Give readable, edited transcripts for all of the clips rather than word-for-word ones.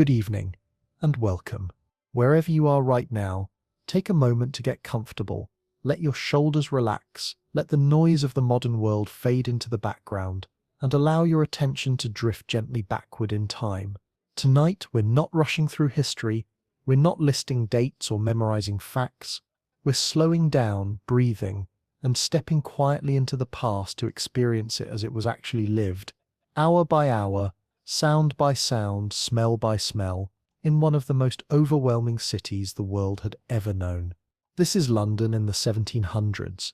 good evening, and welcome. Wherever you are right now, take a moment to get comfortable. Let your shoulders relax, let the noise of the modern world fade into the background, and allow your attention to drift gently backward in time. Tonight, we're not rushing through history, we're not listing dates or memorizing facts. We're slowing down, breathing, and stepping quietly into the past to experience it as it was actually lived, hour by hour, sound by sound, smell by smell, in one of the most overwhelming cities the world had ever known. This is London in the 1700s,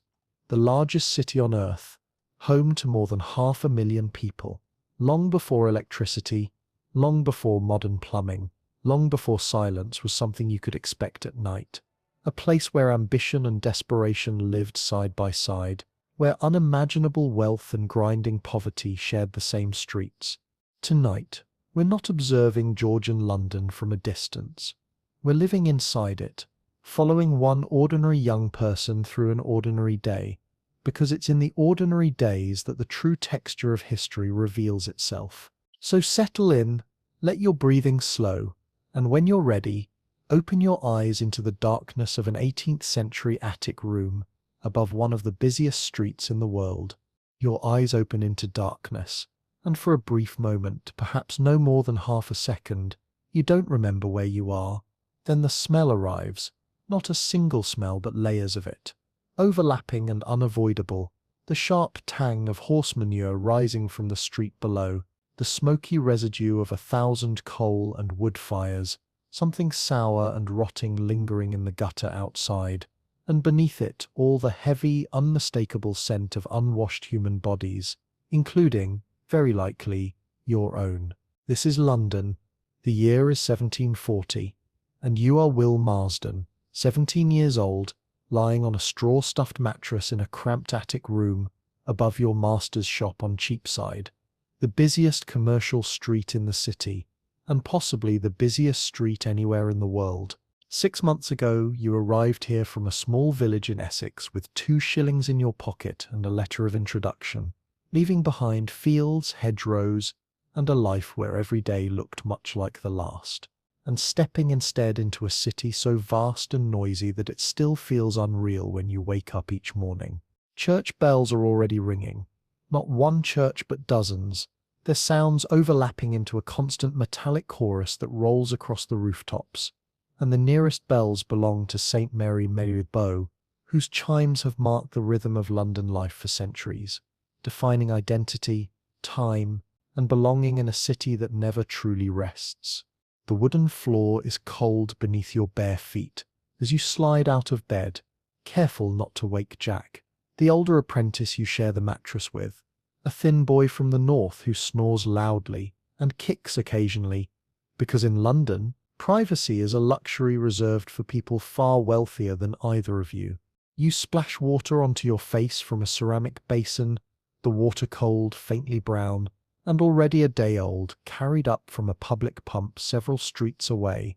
the largest city on earth, home to more than 500,000 people, long before electricity, long before modern plumbing, long before silence was something you could expect at night. A place where ambition and desperation lived side by side, where unimaginable wealth and grinding poverty shared the same streets. Tonight, we're not observing Georgian London from a distance. We're living inside it, following one ordinary young person through an ordinary day, because it's in the ordinary days that the true texture of history reveals itself. So settle in, let your breathing slow, and when you're ready, open your eyes into the darkness of an 18th century attic room above one of the busiest streets in the world. Your eyes open into darkness, and for a brief moment, perhaps no more than half a second, you don't remember where you are. Then the smell arrives, not a single smell but layers of it, overlapping and unavoidable, the sharp tang of horse manure rising from the street below, the smoky residue of 1,000 coal and wood fires, something sour and rotting lingering in the gutter outside, and beneath it all the heavy, unmistakable scent of unwashed human bodies, including, very likely, your own. This is London. The year is 1740, and you are Will Marsden, 17 years old, lying on a straw-stuffed mattress in a cramped attic room above your master's shop on Cheapside, the busiest commercial street in the city, and possibly the busiest street anywhere in the world. 6 months ago, you arrived here from a small village in Essex with 2 shillings in your pocket and a letter of introduction, leaving behind fields, hedgerows, and a life where every day looked much like the last, and stepping instead into a city so vast and noisy that it still feels unreal when you wake up each morning. Church bells are already ringing, not one church but dozens, their sounds overlapping into a constant metallic chorus that rolls across the rooftops, and the nearest bells belong to St. Mary Marylebone, whose chimes have marked the rhythm of London life for centuries, defining identity, time, and belonging in a city that never truly rests. The wooden floor is cold beneath your bare feet as you slide out of bed, careful not to wake Jack, the older apprentice you share the mattress with, a thin boy from the north who snores loudly and kicks occasionally, because in London, privacy is a luxury reserved for people far wealthier than either of you. You splash water onto your face from a ceramic basin, the water cold, faintly brown, and already a day old, carried up from a public pump several streets away,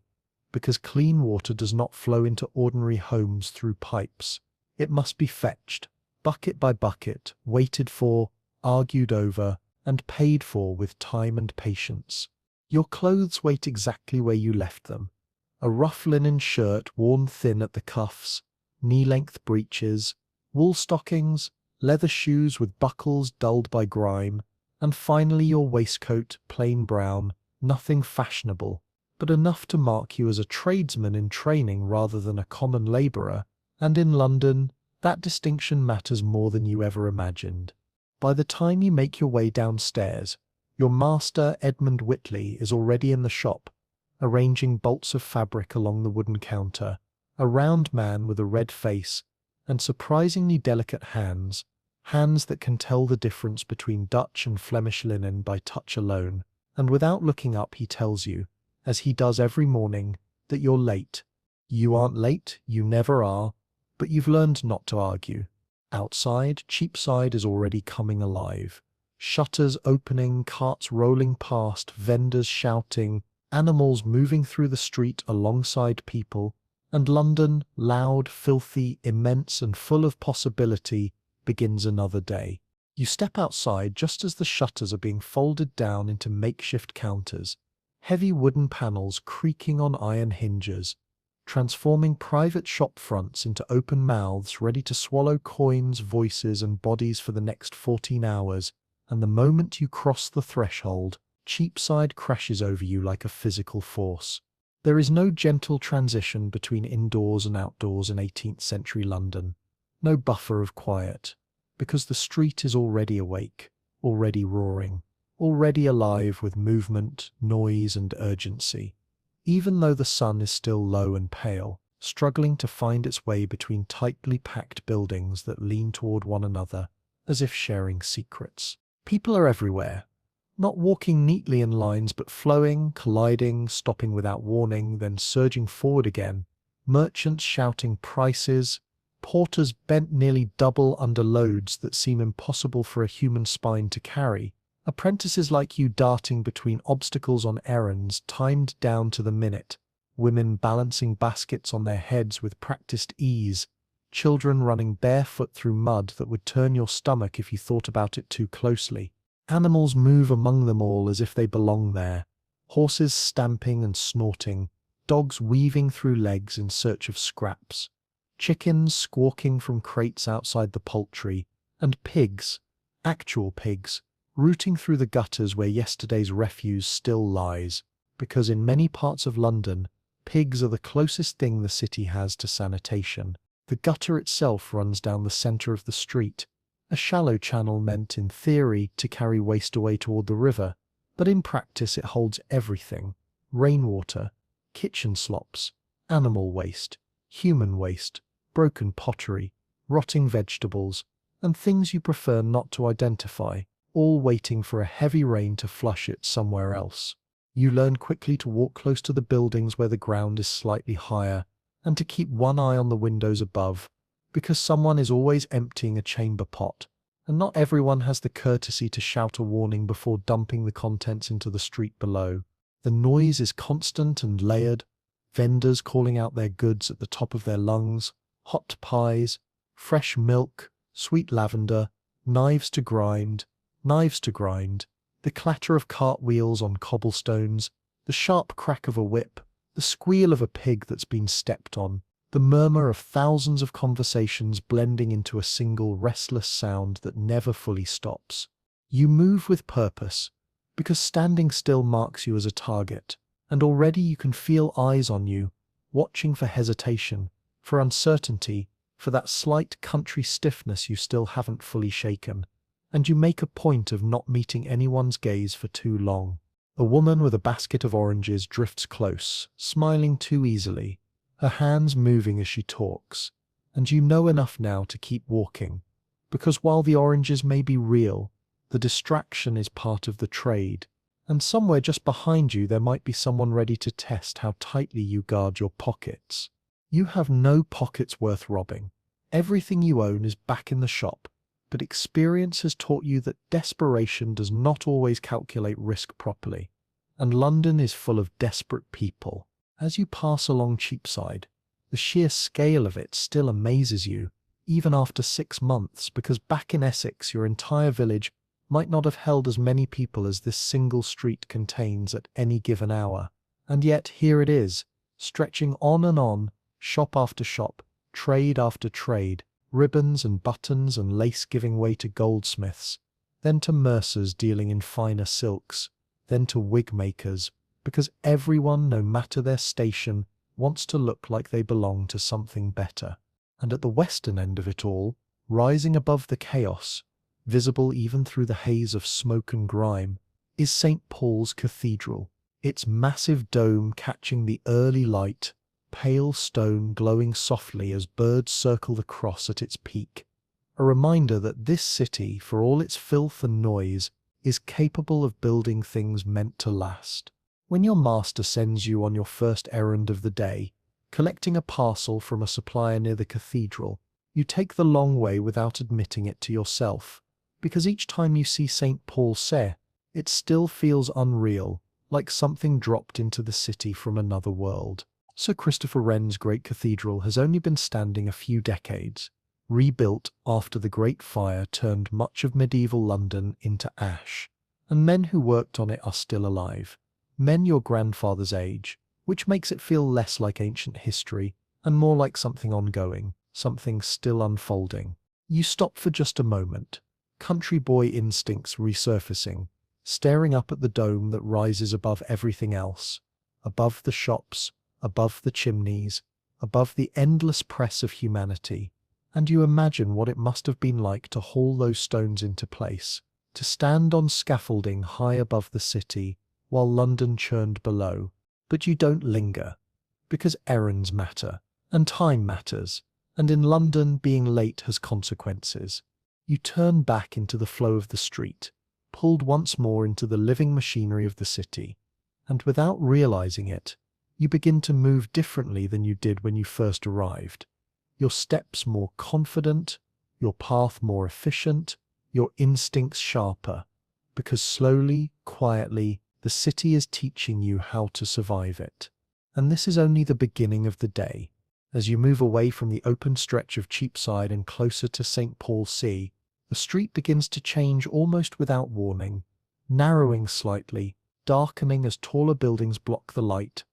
because clean water does not flow into ordinary homes through pipes. It must be fetched, bucket by bucket, waited for, argued over, and paid for with time and patience. Your clothes wait exactly where you left them. A rough linen shirt worn thin at the cuffs, knee-length breeches, wool stockings, leather shoes with buckles dulled by grime, and finally your waistcoat, plain brown, nothing fashionable, but enough to mark you as a tradesman in training rather than a common labourer, and in London, that distinction matters more than you ever imagined. By the time you make your way downstairs, your master, Edmund Whitley, is already in the shop, arranging bolts of fabric along the wooden counter, a round man with a red face and surprisingly delicate hands, hands that can tell the difference between Dutch and Flemish linen by touch alone, and without looking up he tells you, as he does every morning, that you're late. You aren't late, you never are, but you've learned not to argue. Outside, Cheapside is already coming alive. Shutters opening, carts rolling past, vendors shouting, animals moving through the street alongside people, and London, loud, filthy, immense, and full of possibility, begins another day. You step outside just as the shutters are being folded down into makeshift counters, heavy wooden panels creaking on iron hinges, transforming private shop fronts into open mouths ready to swallow coins, voices, and bodies for the next 14 hours, and the moment you cross the threshold, Cheapside crashes over you like a physical force. There is no gentle transition between indoors and outdoors in 18th century London, no buffer of quiet, because the street is already awake, already roaring, already alive with movement, noise, and urgency. Even though the sun is still low and pale, struggling to find its way between tightly packed buildings that lean toward one another, as if sharing secrets. People are everywhere, not walking neatly in lines but flowing, colliding, stopping without warning, then surging forward again, merchants shouting prices, porters bent nearly double under loads that seem impossible for a human spine to carry, apprentices like you darting between obstacles on errands timed down to the minute, women balancing baskets on their heads with practiced ease, children running barefoot through mud that would turn your stomach if you thought about it too closely. Animals move among them all as if they belong there, horses stamping and snorting, dogs weaving through legs in search of scraps, chickens squawking from crates outside the poultry, and pigs, actual pigs, rooting through the gutters where yesterday's refuse still lies, because in many parts of London, pigs are the closest thing the city has to sanitation. The gutter itself runs down the centre of the street, a shallow channel meant in theory to carry waste away toward the river, but in practice it holds everything: rainwater, kitchen slops, animal waste, human waste, broken pottery, rotting vegetables, and things you prefer not to identify, all waiting for a heavy rain to flush it somewhere else. You learn quickly to walk close to the buildings where the ground is slightly higher, and to keep one eye on the windows above, because someone is always emptying a chamber pot, and not everyone has the courtesy to shout a warning before dumping the contents into the street below. The noise is constant and layered, vendors calling out their goods at the top of their lungs, hot pies, fresh milk, sweet lavender, knives to grind, the clatter of cartwheels on cobblestones, the sharp crack of a whip, the squeal of a pig that's been stepped on, the murmur of thousands of conversations blending into a single restless sound that never fully stops. You move with purpose, because standing still marks you as a target, and already you can feel eyes on you, watching for hesitation, for uncertainty, for that slight country stiffness you still haven't fully shaken, and you make a point of not meeting anyone's gaze for too long. A woman with a basket of oranges drifts close, smiling too easily, her hands moving as she talks, and you know enough now to keep walking, because while the oranges may be real, the distraction is part of the trade, and somewhere just behind you there might be someone ready to test how tightly you guard your pockets. You have no pockets worth robbing. Everything you own is back in the shop, but experience has taught you that desperation does not always calculate risk properly, and London is full of desperate people. As you pass along Cheapside, the sheer scale of it still amazes you, even after 6 months, because back in Essex your entire village might not have held as many people as this single street contains at any given hour. And yet here it is, stretching on and on, shop after shop, trade after trade, ribbons and buttons and lace giving way to goldsmiths, then to mercers dealing in finer silks, then to wig makers, because everyone, no matter their station, wants to look like they belong to something better. And at the western end of it all, rising above the chaos, visible even through the haze of smoke and grime, is St. Paul's Cathedral, its massive dome catching the early light, pale stone glowing softly as birds circle the cross at its peak. A reminder that this city, for all its filth and noise, is capable of building things meant to last. When your master sends you on your first errand of the day, collecting a parcel from a supplier near the cathedral, you take the long way without admitting it to yourself, because each time you see St. Paul Say, it still feels unreal, like something dropped into the city from another world. Sir Christopher Wren's great cathedral has only been standing a few decades, rebuilt after the Great Fire turned much of medieval London into ash, and men who worked on it are still alive. men your grandfather's age, which makes it feel less like ancient history and more like something ongoing, something still unfolding. You stop for just a moment, country boy instincts resurfacing, staring up at the dome that rises above everything else, above the shops, above the chimneys, above the endless press of humanity, and you imagine what it must have been like to haul those stones into place, to stand on scaffolding high above the city while London churned below. But you don't linger, because errands matter, and time matters, and in London being late has consequences. You turn back into the flow of the street, pulled once more into the living machinery of the city, and without realizing it, you begin to move differently than you did when you first arrived. Your steps more confident, your path more efficient, your instincts sharper, because slowly, quietly, the city is teaching you how to survive it. And this is only the beginning of the day. As you move away from the open stretch of Cheapside and closer to St. Paul's Sea, the street begins to change almost without warning, narrowing slightly, darkening as taller buildings block the light,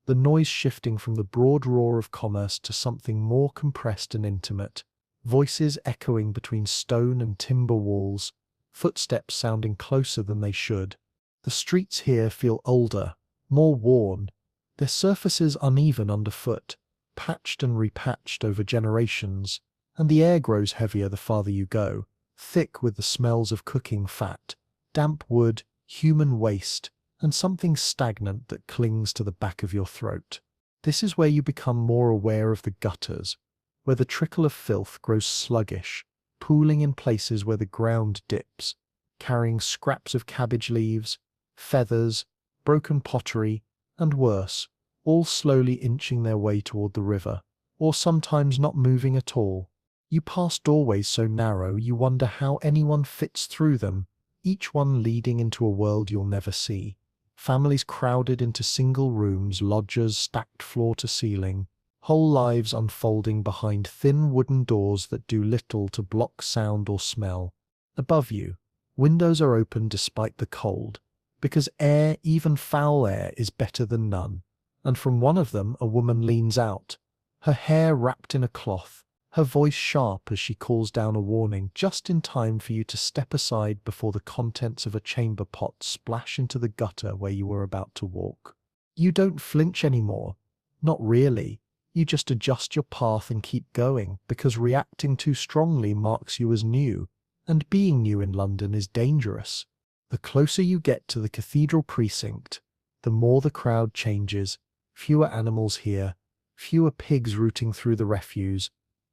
the noise shifting from the broad roar of commerce to something more compressed and intimate, voices echoing between stone and timber walls, footsteps sounding closer than they should. The streets here feel older, more worn, their surfaces uneven underfoot, patched and repatched over generations, and the air grows heavier the farther you go, thick with the smells of cooking fat, damp wood, human waste, and something stagnant that clings to the back of your throat. This is where you become more aware of the gutters, where the trickle of filth grows sluggish, pooling in places where the ground dips, carrying scraps of cabbage leaves, feathers, broken pottery, and worse, all slowly inching their way toward the river, or sometimes not moving at all. You pass doorways so narrow you wonder how anyone fits through them, each one leading into a world you'll never see. Families crowded into single rooms, lodgers stacked floor to ceiling, whole lives unfolding behind thin wooden doors that do little to block sound or smell. Above you, windows are open despite the cold, because air, even foul air, is better than none, and from one of them a woman leans out, her hair wrapped in a cloth, her voice sharp as she calls down a warning just in time for you to step aside before the contents of a chamber pot splash into the gutter where you were about to walk. You don't flinch anymore. Not really. You just adjust your path and keep going, because reacting too strongly marks you as new, and being new in London is dangerous. The closer you get to the cathedral precinct, the more the crowd changes, fewer animals here, fewer pigs rooting through the refuse,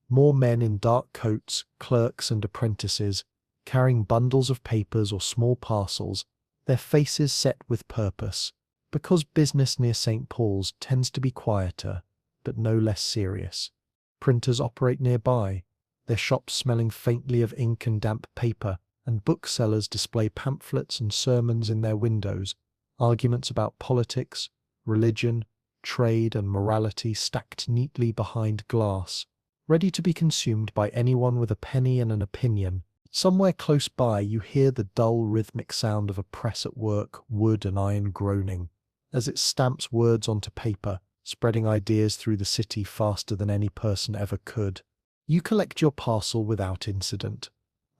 more men in dark coats, clerks and apprentices, carrying bundles of papers or small parcels, their faces set with purpose, because business near St. Paul's tends to be quieter, but no less serious. Printers operate nearby, their shops smelling faintly of ink and damp paper, and booksellers display pamphlets and sermons in their windows, arguments about politics, religion, trade and morality stacked neatly behind glass, ready to be consumed by anyone with a penny and an opinion. Somewhere close by you hear the dull rhythmic sound of a press at work, wood and iron groaning, as it stamps words onto paper, spreading ideas through the city faster than any person ever could. You collect your parcel without incident,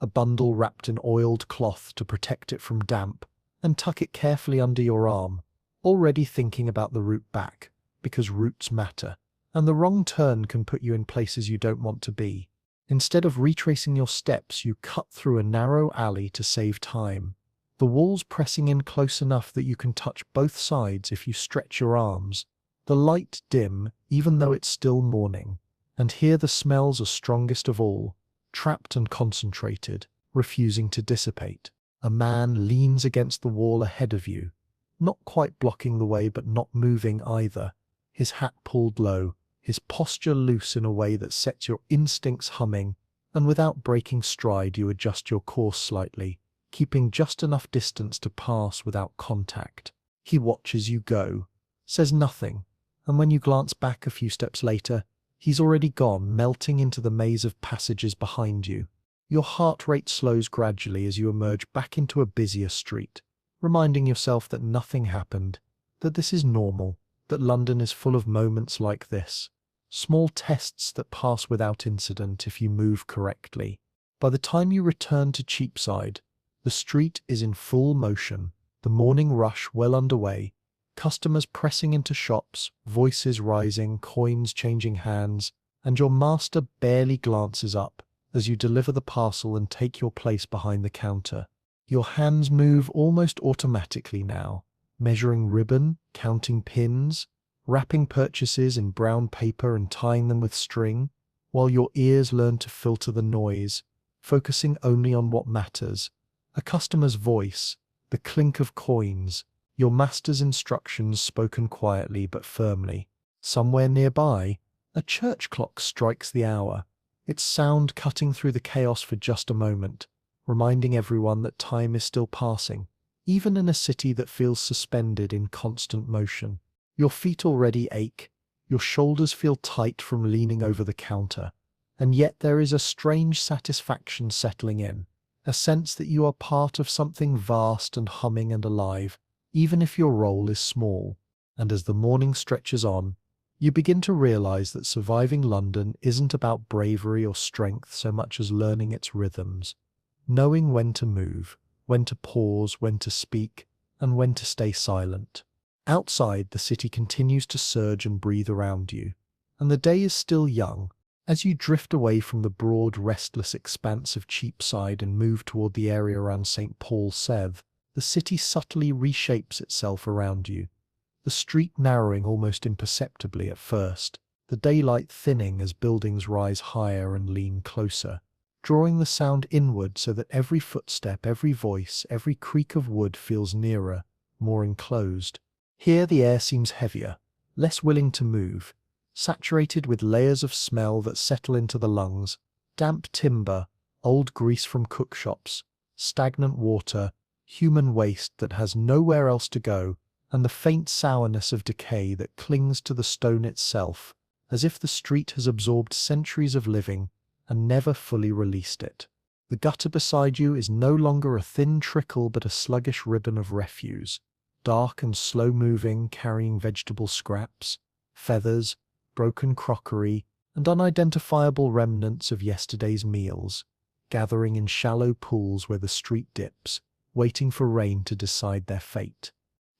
a bundle wrapped in oiled cloth to protect it from damp, and tuck it carefully under your arm, already thinking about the route back, because routes matter, and the wrong turn can put you in places you don't want to be. Instead of retracing your steps, you cut through a narrow alley to save time, the walls pressing in close enough that you can touch both sides if you stretch your arms, the light dim, even though it's still morning, and here the smells are strongest of all, trapped and concentrated, refusing to dissipate. A man leans against the wall ahead of you, not quite blocking the way but not moving either, his hat pulled low, his posture loose in a way that sets your instincts humming, and without breaking stride you adjust your course slightly, keeping just enough distance to pass without contact. He watches you go, says nothing, and when you glance back a few steps later, he's already gone, melting into the maze of passages behind you. Your heart rate slows gradually as you emerge back into a busier street, reminding yourself that nothing happened, that this is normal, that London is full of moments like this, small tests that pass without incident if you move correctly. By the time you return to Cheapside, the street is in full motion, the morning rush well underway, customers pressing into shops, voices rising, coins changing hands, and your master barely glances up as you deliver the parcel and take your place behind the counter. Your hands move almost automatically now, measuring ribbon, counting pins, wrapping purchases in brown paper and tying them with string, while your ears learn to filter the noise, focusing only on what matters: a customer's voice, the clink of coins, your master's instructions spoken quietly but firmly. Somewhere nearby, a church clock strikes the hour, its sound cutting through the chaos for just a moment, reminding everyone that time is still passing, even in a city that feels suspended in constant motion. Your feet already ache, your shoulders feel tight from leaning over the counter, and yet there is a strange satisfaction settling in, a sense that you are part of something vast and humming and alive, even if your role is small. And as the morning stretches on, you begin to realize that surviving London isn't about bravery or strength so much as learning its rhythms, knowing when to move, when to pause, when to speak, and when to stay silent. Outside, the city continues to surge and breathe around you, and the day is still young. As you drift away from the broad, restless expanse of Cheapside and move toward the area around St. Paul's Sèvres, the city subtly reshapes itself around you, the street narrowing almost imperceptibly at first, the daylight thinning as buildings rise higher and lean closer, drawing the sound inward so that every footstep, every voice, every creak of wood feels nearer, more enclosed. Here the air seems heavier, less willing to move, saturated with layers of smell that settle into the lungs: damp timber, old grease from cookshops, stagnant water, human waste that has nowhere else to go, and the faint sourness of decay that clings to the stone itself, as if the street has absorbed centuries of living and never fully released it. The gutter beside you is no longer a thin trickle but a sluggish ribbon of refuse, dark and slow-moving, carrying vegetable scraps, feathers, broken crockery, and unidentifiable remnants of yesterday's meals, gathering in shallow pools where the street dips, waiting for rain to decide their fate.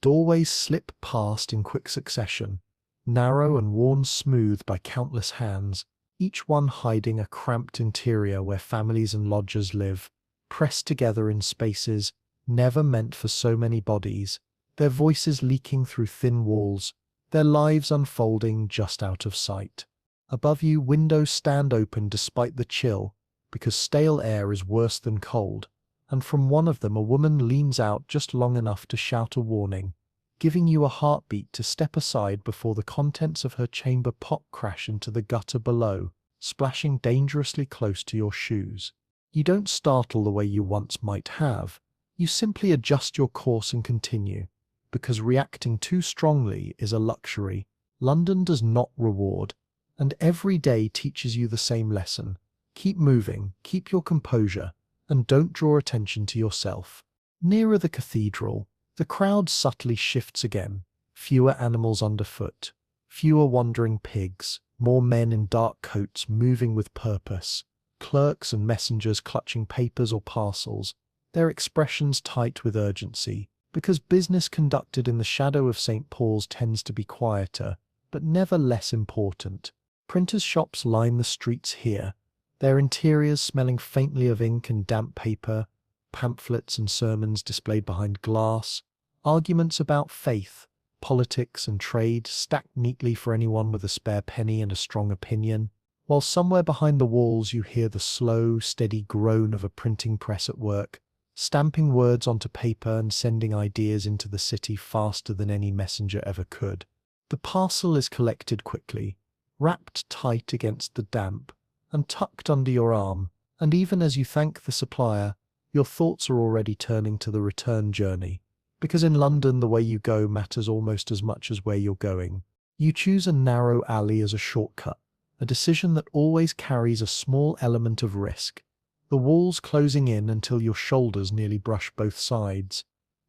Doorways slip past in quick succession, narrow and worn smooth by countless hands, each one hiding a cramped interior where families and lodgers live, pressed together in spaces never meant for so many bodies, their voices leaking through thin walls, their lives unfolding just out of sight. Above you, windows stand open despite the chill, because stale air is worse than cold, and from one of them a woman leans out just long enough to shout a warning, giving you a heartbeat to step aside before the contents of her chamber pot crash into the gutter below, splashing dangerously close to your shoes. You don't startle the way you once might have. You simply adjust your course and continue, because reacting too strongly is a luxury London does not reward, and every day teaches you the same lesson: keep moving, keep your composure, and don't draw attention to yourself. Nearer the cathedral, the crowd subtly shifts again, fewer animals underfoot, fewer wandering pigs, more men in dark coats moving with purpose, clerks and messengers clutching papers or parcels, their expressions tight with urgency, because business conducted in the shadow of St. Paul's tends to be quieter, but never less important. Printers' shops line the streets here, their interiors smelling faintly of ink and damp paper, pamphlets and sermons displayed behind glass, arguments about faith, politics and trade stacked neatly for anyone with a spare penny and a strong opinion, while somewhere behind the walls you hear the slow, steady groan of a printing press at work, stamping words onto paper and sending ideas into the city faster than any messenger ever could. The parcel is collected quickly, wrapped tight against the damp, and tucked under your arm, and even as you thank the supplier, your thoughts are already turning to the return journey, because in London the way you go matters almost as much as where you're going. You choose a narrow alley as a shortcut, a decision that always carries a small element of risk, the walls closing in until your shoulders nearly brush both sides,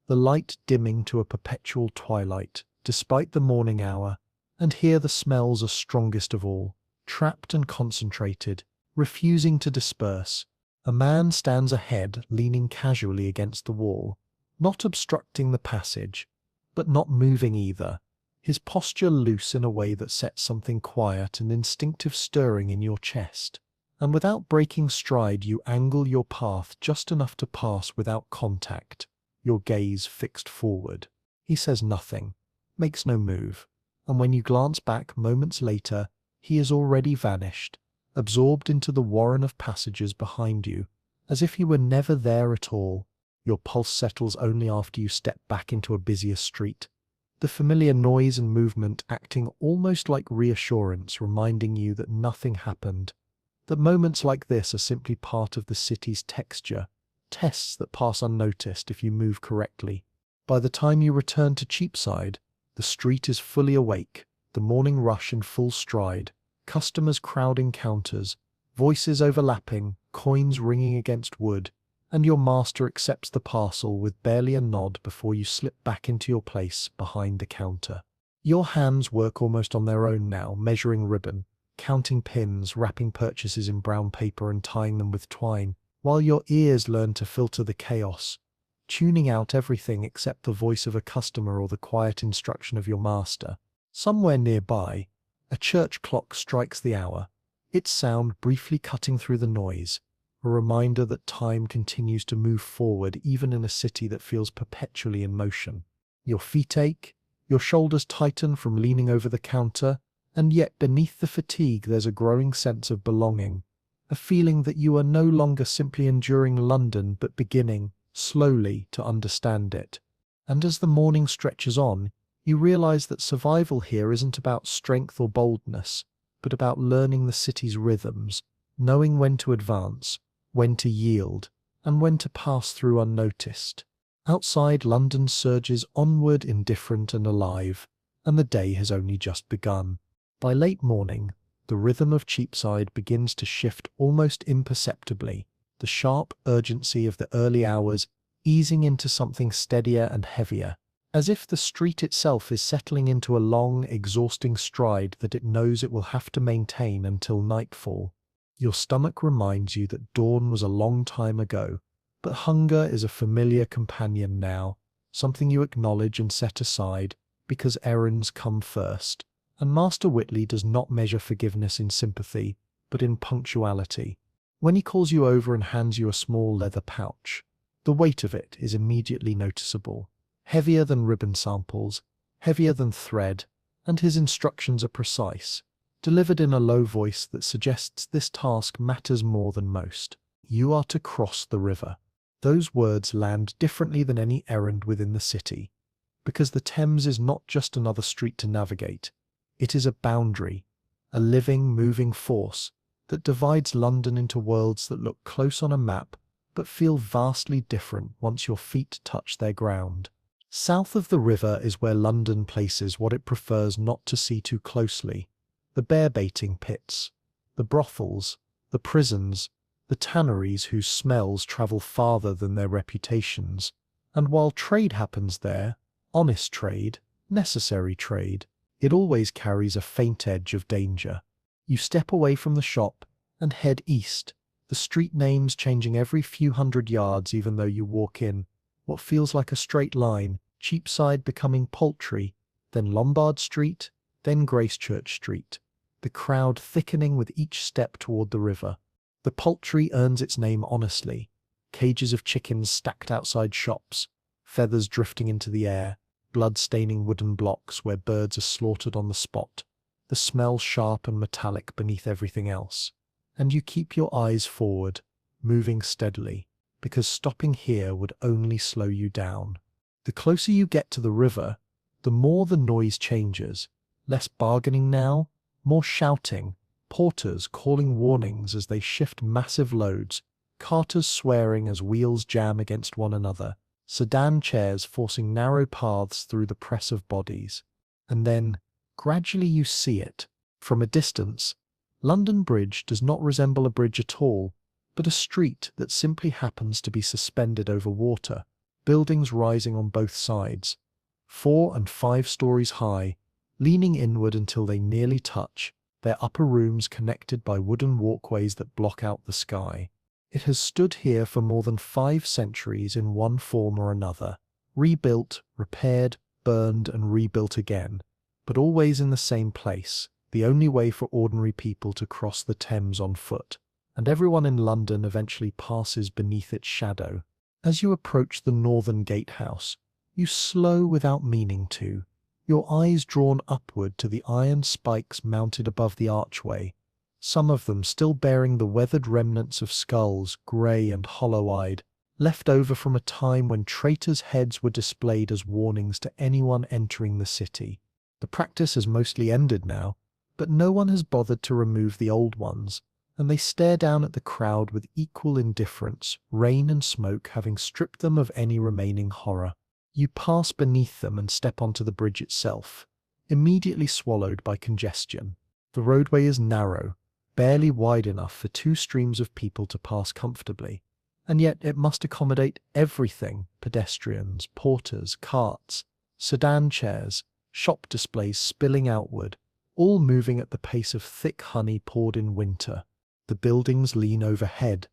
the light dimming to a perpetual twilight, despite the morning hour, and here the smells are strongest of all, trapped and concentrated, refusing to disperse. A man stands ahead, leaning casually against the wall, not obstructing the passage, but not moving either, his posture loose in a way that sets something quiet and instinctive stirring in your chest. And without breaking stride, you angle your path just enough to pass without contact, your gaze fixed forward. He says nothing, makes no move, and when you glance back moments later, he has already vanished, absorbed into the warren of passages behind you, as if he were never there at all. Your pulse settles only after you step back into a busier street, the familiar noise and movement acting almost like reassurance, reminding you that nothing happened, that moments like this are simply part of the city's texture, tests that pass unnoticed if you move correctly. By the time you return to Cheapside, the street is fully awake, the morning rush in full stride, customers crowding counters, voices overlapping, coins ringing against wood, and your master accepts the parcel with barely a nod before you slip back into your place behind the counter. Your hands work almost on their own now, measuring ribbon, counting pins, wrapping purchases in brown paper and tying them with twine, while your ears learn to filter the chaos, tuning out everything except the voice of a customer or the quiet instruction of your master. Somewhere nearby, a church clock strikes the hour, its sound briefly cutting through the noise, a reminder that time continues to move forward even in a city that feels perpetually in motion. Your feet ache, your shoulders tighten from leaning over the counter, and yet beneath the fatigue there's a growing sense of belonging, a feeling that you are no longer simply enduring London but beginning, slowly, to understand it. And as the morning stretches on, you realize that survival here isn't about strength or boldness, but about learning the city's rhythms, knowing when to advance, when to yield, and when to pass through unnoticed. Outside, London surges onward, indifferent and alive, and the day has only just begun. By late morning, the rhythm of Cheapside begins to shift almost imperceptibly, the sharp urgency of the early hours easing into something steadier and heavier, as if the street itself is settling into a long, exhausting stride that it knows it will have to maintain until nightfall. Your stomach reminds you that dawn was a long time ago, but hunger is a familiar companion now, something you acknowledge and set aside, because errands come first. And Master Whitley does not measure forgiveness in sympathy, but in punctuality. When he calls you over and hands you a small leather pouch, the weight of it is immediately noticeable, heavier than ribbon samples, heavier than thread, and his instructions are precise, delivered in a low voice that suggests this task matters more than most. You are to cross the river. Those words land differently than any errand within the city, because the Thames is not just another street to navigate. It is a boundary, a living, moving force that divides London into worlds that look close on a map but feel vastly different once your feet touch their ground. South of the river is where London places what it prefers not to see too closely: the bear-baiting pits, the brothels, the prisons, the tanneries whose smells travel farther than their reputations. And while trade happens there, honest trade, necessary trade, it always carries a faint edge of danger. You step away from the shop and head east, the street names changing every few hundred yards even though you walk in what feels like a straight line, Cheapside becoming Poultry, then Lombard Street, then Gracechurch Street, the crowd thickening with each step toward the river. The Poultry earns its name honestly, cages of chickens stacked outside shops, feathers drifting into the air, blood-staining wooden blocks where birds are slaughtered on the spot, the smell sharp and metallic beneath everything else. And you keep your eyes forward, moving steadily, because stopping here would only slow you down. The closer you get to the river, the more the noise changes. Less bargaining now, more shouting, porters calling warnings as they shift massive loads, carters swearing as wheels jam against one another, sedan chairs forcing narrow paths through the press of bodies. And then, gradually you see it. From a distance, London Bridge does not resemble a bridge at all, but a street that simply happens to be suspended over water, buildings rising on both sides. 4 and 5 stories high, leaning inward until they nearly touch, their upper rooms connected by wooden walkways that block out the sky. It has stood here for more than 5 centuries in one form or another, rebuilt, repaired, burned and rebuilt again, but always in the same place, the only way for ordinary people to cross the Thames on foot, and everyone in London eventually passes beneath its shadow. As you approach the northern gatehouse, you slow without meaning to, your eyes drawn upward to the iron spikes mounted above the archway, some of them still bearing the weathered remnants of skulls, grey and hollow-eyed, left over from a time when traitors' heads were displayed as warnings to anyone entering the city. The practice has mostly ended now, but no one has bothered to remove the old ones, and they stare down at the crowd with equal indifference, rain and smoke having stripped them of any remaining horror. You pass beneath them and step onto the bridge itself, immediately swallowed by congestion. The roadway is narrow, barely wide enough for 2 streams of people to pass comfortably, and yet it must accommodate everything: pedestrians, porters, carts, sedan chairs, shop displays spilling outward, all moving at the pace of thick honey poured in winter. The buildings lean overhead,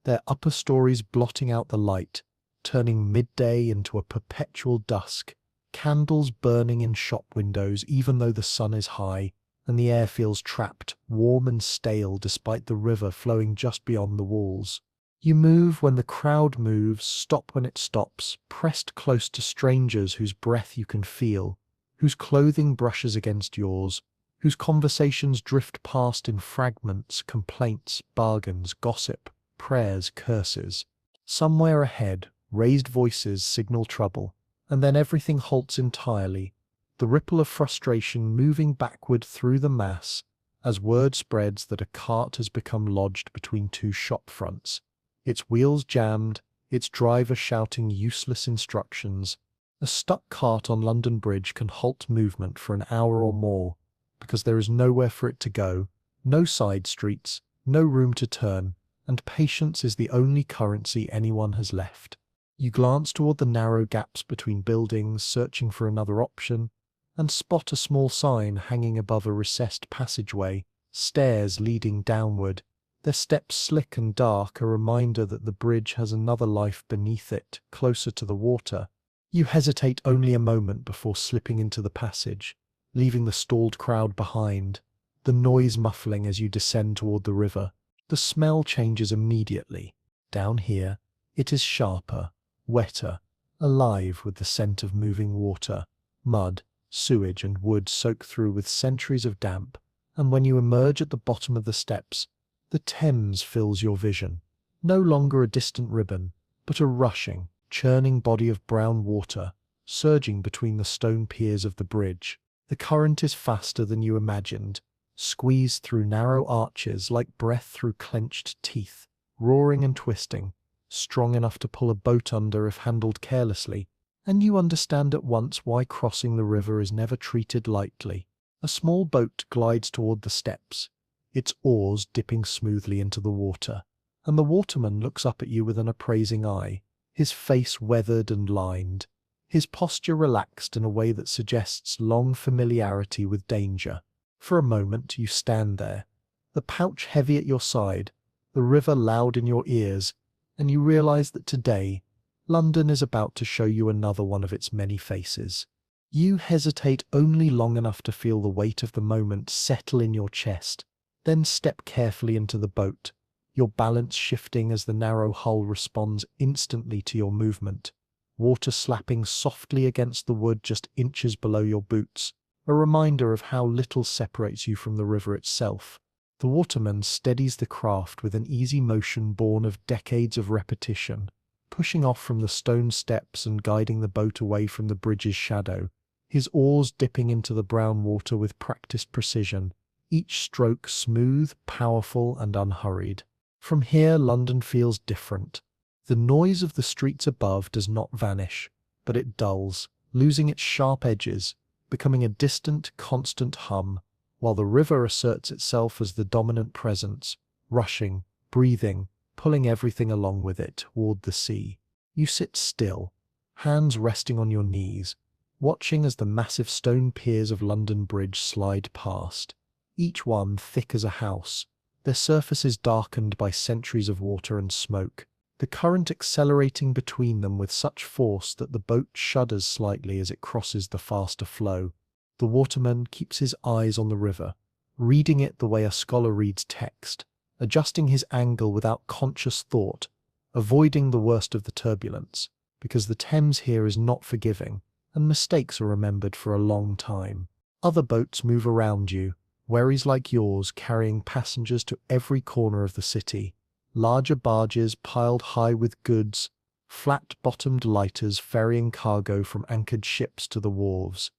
their upper stories blotting out the light, turning midday into a perpetual dusk, candles burning in shop windows even though the sun is high, and the air feels trapped, warm and stale despite the river flowing just beyond the walls. You move when the crowd moves, stop when it stops, pressed close to strangers whose breath you can feel, whose clothing brushes against yours, whose conversations drift past in fragments, complaints, bargains, gossip, prayers, curses. Somewhere ahead, raised voices signal trouble, and then everything halts entirely, the ripple of frustration moving backward through the mass as word spreads that a cart has become lodged between 2 shop fronts, its wheels jammed, its driver shouting useless instructions. A stuck cart on London Bridge can halt movement for an hour or more, because there is nowhere for it to go, no side streets, no room to turn, and patience is the only currency anyone has left. You glance toward the narrow gaps between buildings, searching for another option, and spot a small sign hanging above a recessed passageway, stairs leading downward, their steps slick and dark, a reminder that the bridge has another life beneath it, closer to the water. You hesitate only a moment before slipping into the passage, leaving the stalled crowd behind, the noise muffling as you descend toward the river. The smell changes immediately. Down here, it is sharper, wetter, alive with the scent of moving water, mud, sewage and wood soaked through with centuries of damp, and when you emerge at the bottom of the steps, the Thames fills your vision. No longer a distant ribbon, but a rushing, churning body of brown water, surging between the stone piers of the bridge. The current is faster than you imagined, squeezed through narrow arches like breath through clenched teeth, roaring and twisting, strong enough to pull a boat under if handled carelessly, and you understand at once why crossing the river is never treated lightly. A small boat glides toward the steps, its oars dipping smoothly into the water, and the waterman looks up at you with an appraising eye, his face weathered and lined, his posture relaxed in a way that suggests long familiarity with danger. For a moment you stand there, the pouch heavy at your side, the river loud in your ears, and you realize that today, London is about to show you another one of its many faces. You hesitate only long enough to feel the weight of the moment settle in your chest, then step carefully into the boat, your balance shifting as the narrow hull responds instantly to your movement, water slapping softly against the wood just inches below your boots, a reminder of how little separates you from the river itself. The waterman steadies the craft with an easy motion born of decades of repetition, pushing off from the stone steps and guiding the boat away from the bridge's shadow, his oars dipping into the brown water with practiced precision, each stroke smooth, powerful, and unhurried. From here, London feels different. The noise of the streets above does not vanish, but it dulls, losing its sharp edges, becoming a distant, constant hum, while the river asserts itself as the dominant presence, rushing, breathing, pulling everything along with it toward the sea. You sit still, hands resting on your knees, watching as the massive stone piers of London Bridge slide past, each one thick as a house, their surfaces darkened by centuries of water and smoke, the current accelerating between them with such force that the boat shudders slightly as it crosses the faster flow. The waterman keeps his eyes on the river, reading it the way a scholar reads text, adjusting his angle without conscious thought, avoiding the worst of the turbulence, because the Thames here is not forgiving, and mistakes are remembered for a long time. Other boats move around you, wherries like yours carrying passengers to every corner of the city, larger barges piled high with goods, flat-bottomed lighters ferrying cargo from anchored ships to the wharves,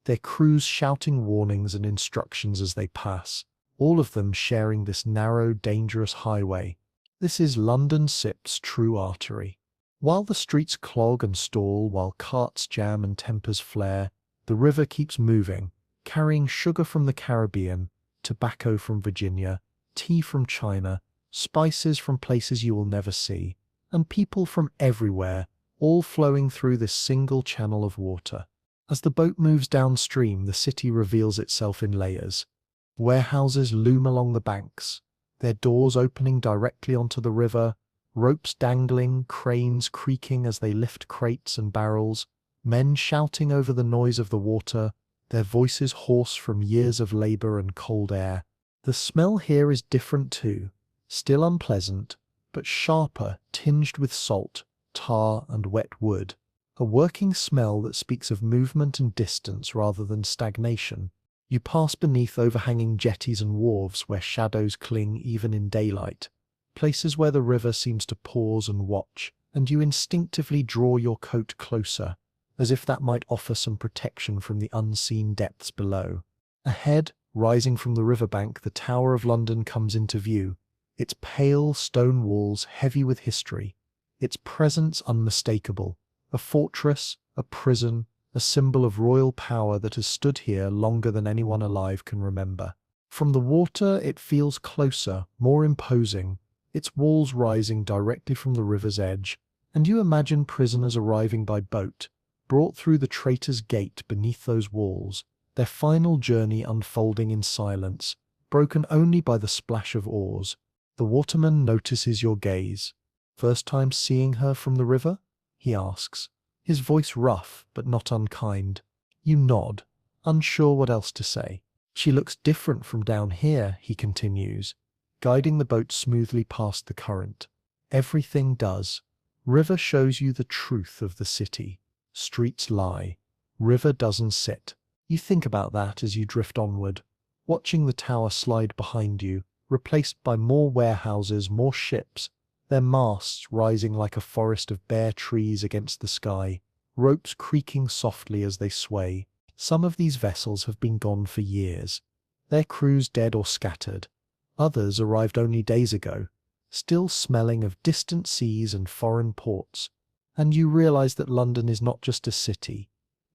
their crews shouting warnings and instructions as they pass, all of them sharing this narrow, dangerous highway. This is London Sip's true artery. While the streets clog and stall, while carts jam and tempers flare, the river keeps moving, carrying sugar from the Caribbean, tobacco from Virginia, tea from China, spices from places you will never see, and people from everywhere, all flowing through this single channel of water. As the boat moves downstream, the city reveals itself in layers. Warehouses loom along the banks, their doors opening directly onto the river, ropes dangling, cranes creaking as they lift crates and barrels, men shouting over the noise of the water, their voices hoarse from years of labor and cold air. The smell here is different too, still unpleasant, but sharper, tinged with salt, tar and wet wood. A working smell that speaks of movement and distance rather than stagnation. You pass beneath overhanging jetties and wharves where shadows cling even in daylight, places where the river seems to pause and watch, and you instinctively draw your coat closer, as if that might offer some protection from the unseen depths below. Ahead, rising from the riverbank, the Tower of London comes into view, its pale stone walls heavy with history, its presence unmistakable, a fortress, a prison, a symbol of royal power that has stood here longer than anyone alive can remember. From the water it feels closer, more imposing, its walls rising directly from the river's edge, and you imagine prisoners arriving by boat, brought through the Traitor's Gate beneath those walls, their final journey unfolding in silence, broken only by the splash of oars. The waterman notices your gaze. "First time seeing her from the river?" he asks, his voice rough but not unkind. You nod, unsure what else to say. "She looks different from down here," he continues, guiding the boat smoothly past the current. "Everything does. River shows you the truth of the city. Streets lie. River doesn't sit." You think about that as you drift onward, watching the tower slide behind you, replaced by more warehouses, more ships, their masts rising like a forest of bare trees against the sky, ropes creaking softly as they sway. Some of these vessels have been gone for years, their crews dead or scattered. Others arrived only days ago, still smelling of distant seas and foreign ports. And you realize that London is not just a city.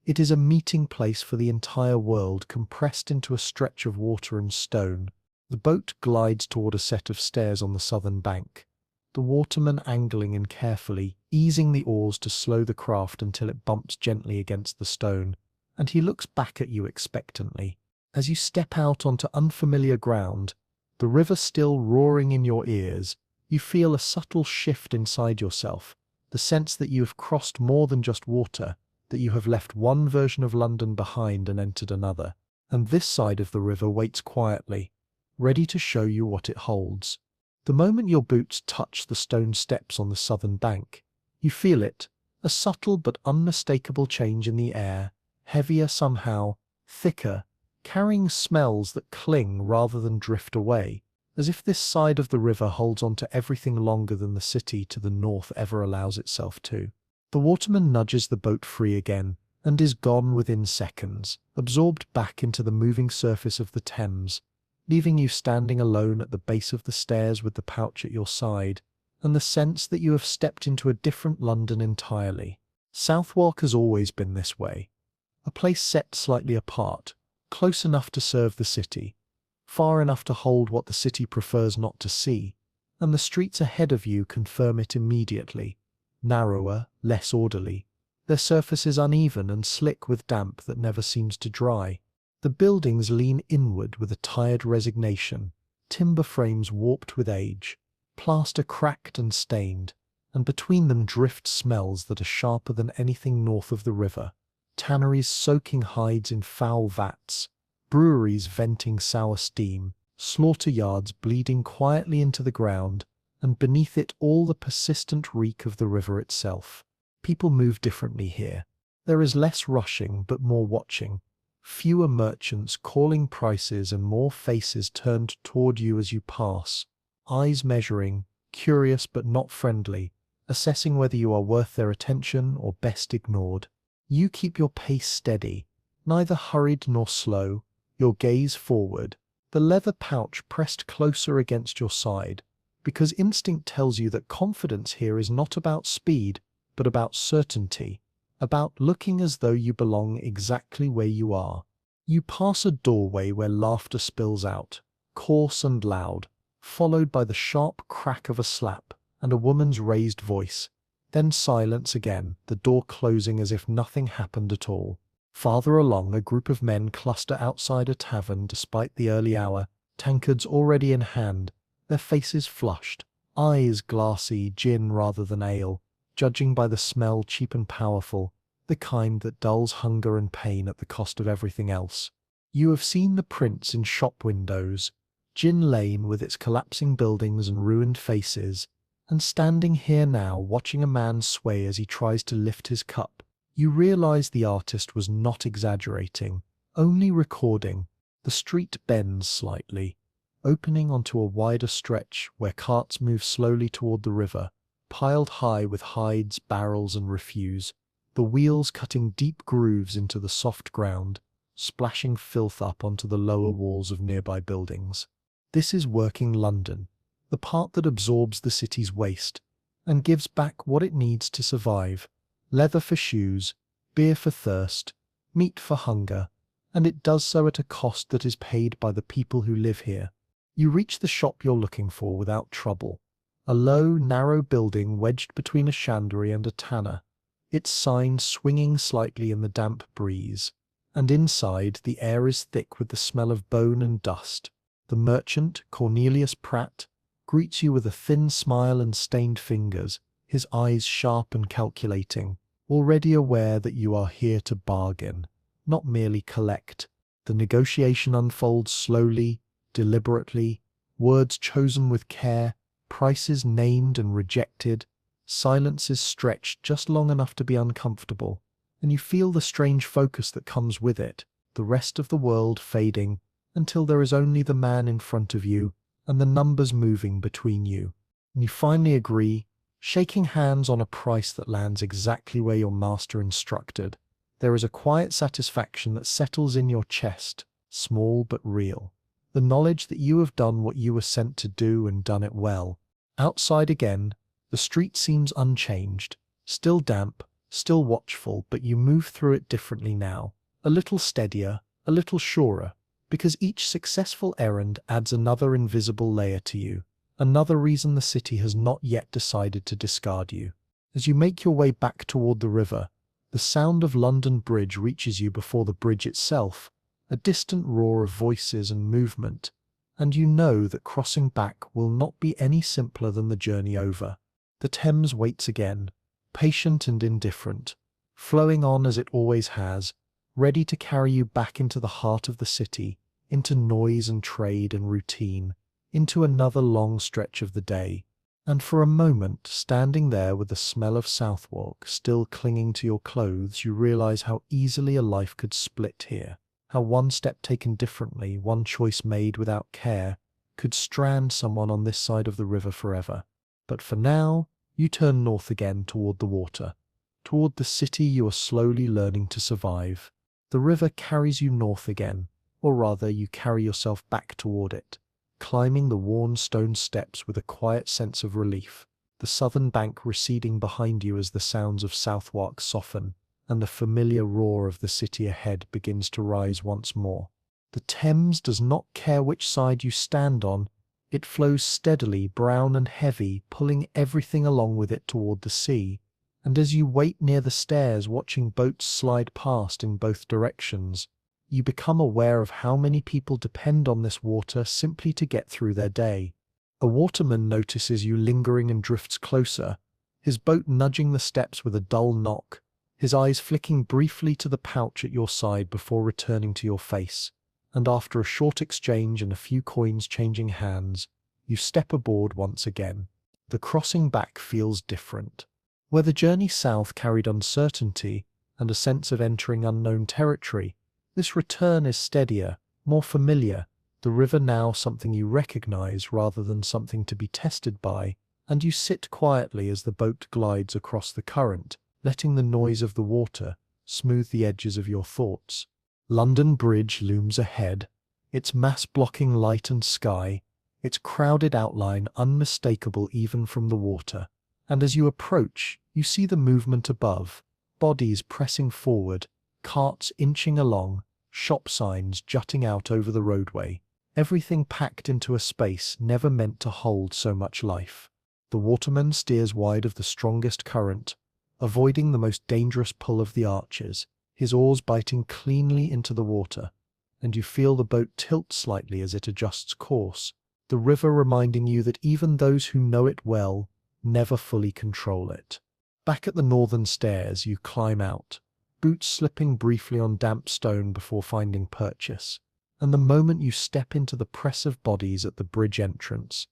It is a meeting place for the entire world compressed into a stretch of water and stone. The boat glides toward a set of stairs on the southern bank, the waterman angling in carefully, easing the oars to slow the craft until it bumps gently against the stone, and he looks back at you expectantly. As you step out onto unfamiliar ground, the river still roaring in your ears, you feel a subtle shift inside yourself, the sense that you have crossed more than just water, that you have left one version of London behind and entered another, and this side of the river waits quietly, ready to show you what it holds. The moment your boots touch the stone steps on the southern bank, you feel it, a subtle but unmistakable change in the air, heavier somehow, thicker, carrying smells that cling rather than drift away, as if this side of the river holds on to everything longer than the city to the north ever allows itself to. The waterman nudges the boat free again, and is gone within seconds, absorbed back into the moving surface of the Thames, leaving you standing alone at the base of the stairs with the pouch at your side, and the sense that you have stepped into a different London entirely. Southwark has always been this way, a place set slightly apart, close enough to serve the city, far enough to hold what the city prefers not to see, and the streets ahead of you confirm it immediately, narrower, less orderly, their surfaces uneven and slick with damp that never seems to dry. The buildings lean inward with a tired resignation, timber frames warped with age, plaster cracked and stained, and between them drift smells that are sharper than anything north of the river. Tanneries soaking hides in foul vats, breweries venting sour steam, slaughter yards bleeding quietly into the ground, and beneath it all the persistent reek of the river itself. People move differently here. There is less rushing but more watching, fewer merchants calling prices and more faces turned toward you as you pass, eyes measuring, curious but not friendly, assessing whether you are worth their attention or best ignored. You keep your pace steady, neither hurried nor slow, your gaze forward, the leather pouch pressed closer against your side, because instinct tells you that confidence here is not about speed, but about certainty, about looking as though you belong exactly where you are. You pass a doorway where laughter spills out, coarse and loud, followed by the sharp crack of a slap and a woman's raised voice. Then silence again, the door closing as if nothing happened at all. Farther along, a group of men cluster outside a tavern despite the early hour, tankards already in hand, their faces flushed, eyes glassy, gin rather than ale, judging by the smell cheap and powerful, the kind that dulls hunger and pain at the cost of everything else. You have seen the prints in shop windows, Gin Lane with its collapsing buildings and ruined faces, and standing here now watching a man sway as he tries to lift his cup, you realize the artist was not exaggerating, only recording. The street bends slightly, opening onto a wider stretch where carts move slowly toward the river, piled high with hides, barrels and refuse, the wheels cutting deep grooves into the soft ground, splashing filth up onto the lower walls of nearby buildings. This is working London, the part that absorbs the city's waste and gives back what it needs to survive: leather for shoes, beer for thirst, meat for hunger, and it does so at a cost that is paid by the people who live here. You reach the shop you're looking for without trouble, a low, narrow building wedged between a chandlery and a tanner, its sign swinging slightly in the damp breeze, and inside the air is thick with the smell of bone and dust. The merchant, Cornelius Pratt, greets you with a thin smile and stained fingers, his eyes sharp and calculating, already aware that you are here to bargain, not merely collect. The negotiation unfolds slowly, deliberately, words chosen with care, prices named and rejected, silences stretched just long enough to be uncomfortable, and you feel the strange focus that comes with it, the rest of the world fading, until there is only the man in front of you and the numbers moving between you. And you finally agree, shaking hands on a price that lands exactly where your master instructed. There is a quiet satisfaction that settles in your chest, small but real. The knowledge that you have done what you were sent to do and done it well. Outside again, the street seems unchanged, still damp, still watchful, but you move through it differently now, a little steadier, a little surer, because each successful errand adds another invisible layer to you, another reason the city has not yet decided to discard you. As you make your way back toward the river, the sound of London Bridge reaches you before the bridge itself, a distant roar of voices and movement, and you know that crossing back will not be any simpler than the journey over. The Thames waits again, patient and indifferent, flowing on as it always has, ready to carry you back into the heart of the city, into noise and trade and routine, into another long stretch of the day. And for a moment, standing there with the smell of Southwark still clinging to your clothes, you realize how easily a life could split here, how one step taken differently, one choice made without care, could strand someone on this side of the river forever. But for now, you turn north again toward the water, toward the city you are slowly learning to survive. The river carries you north again, or rather you carry yourself back toward it, climbing the worn stone steps with a quiet sense of relief, the southern bank receding behind you as the sounds of Southwark soften, and the familiar roar of the city ahead begins to rise once more. The Thames does not care which side you stand on. It flows steadily, brown and heavy, pulling everything along with it toward the sea, And as you wait near the stairs watching boats slide past in both directions, you become aware of how many people depend on this water simply to get through their day. A waterman notices you lingering and drifts closer, his boat nudging the steps with a dull knock, his eyes flicking briefly to the pouch at your side before returning to your face. And after a short exchange and a few coins changing hands, you step aboard once again. The crossing back feels different. Where the journey south carried uncertainty and a sense of entering unknown territory, this return is steadier, more familiar, the river now something you recognize rather than something to be tested by, and you sit quietly as the boat glides across the current, letting the noise of the water smooth the edges of your thoughts. London Bridge looms ahead, its mass-blocking light and sky, its crowded outline unmistakable even from the water. And as you approach, you see the movement above, bodies pressing forward, carts inching along, shop signs jutting out over the roadway, everything packed into a space never meant to hold so much life. The waterman steers wide of the strongest current, avoiding the most dangerous pull of the arches, his oars biting cleanly into the water, and you feel the boat tilt slightly as it adjusts course, the river reminding you that even those who know it well never fully control it. Back at the northern stairs, you climb out, boots slipping briefly on damp stone before finding purchase, and the moment you step into the press of bodies at the bridge entrance,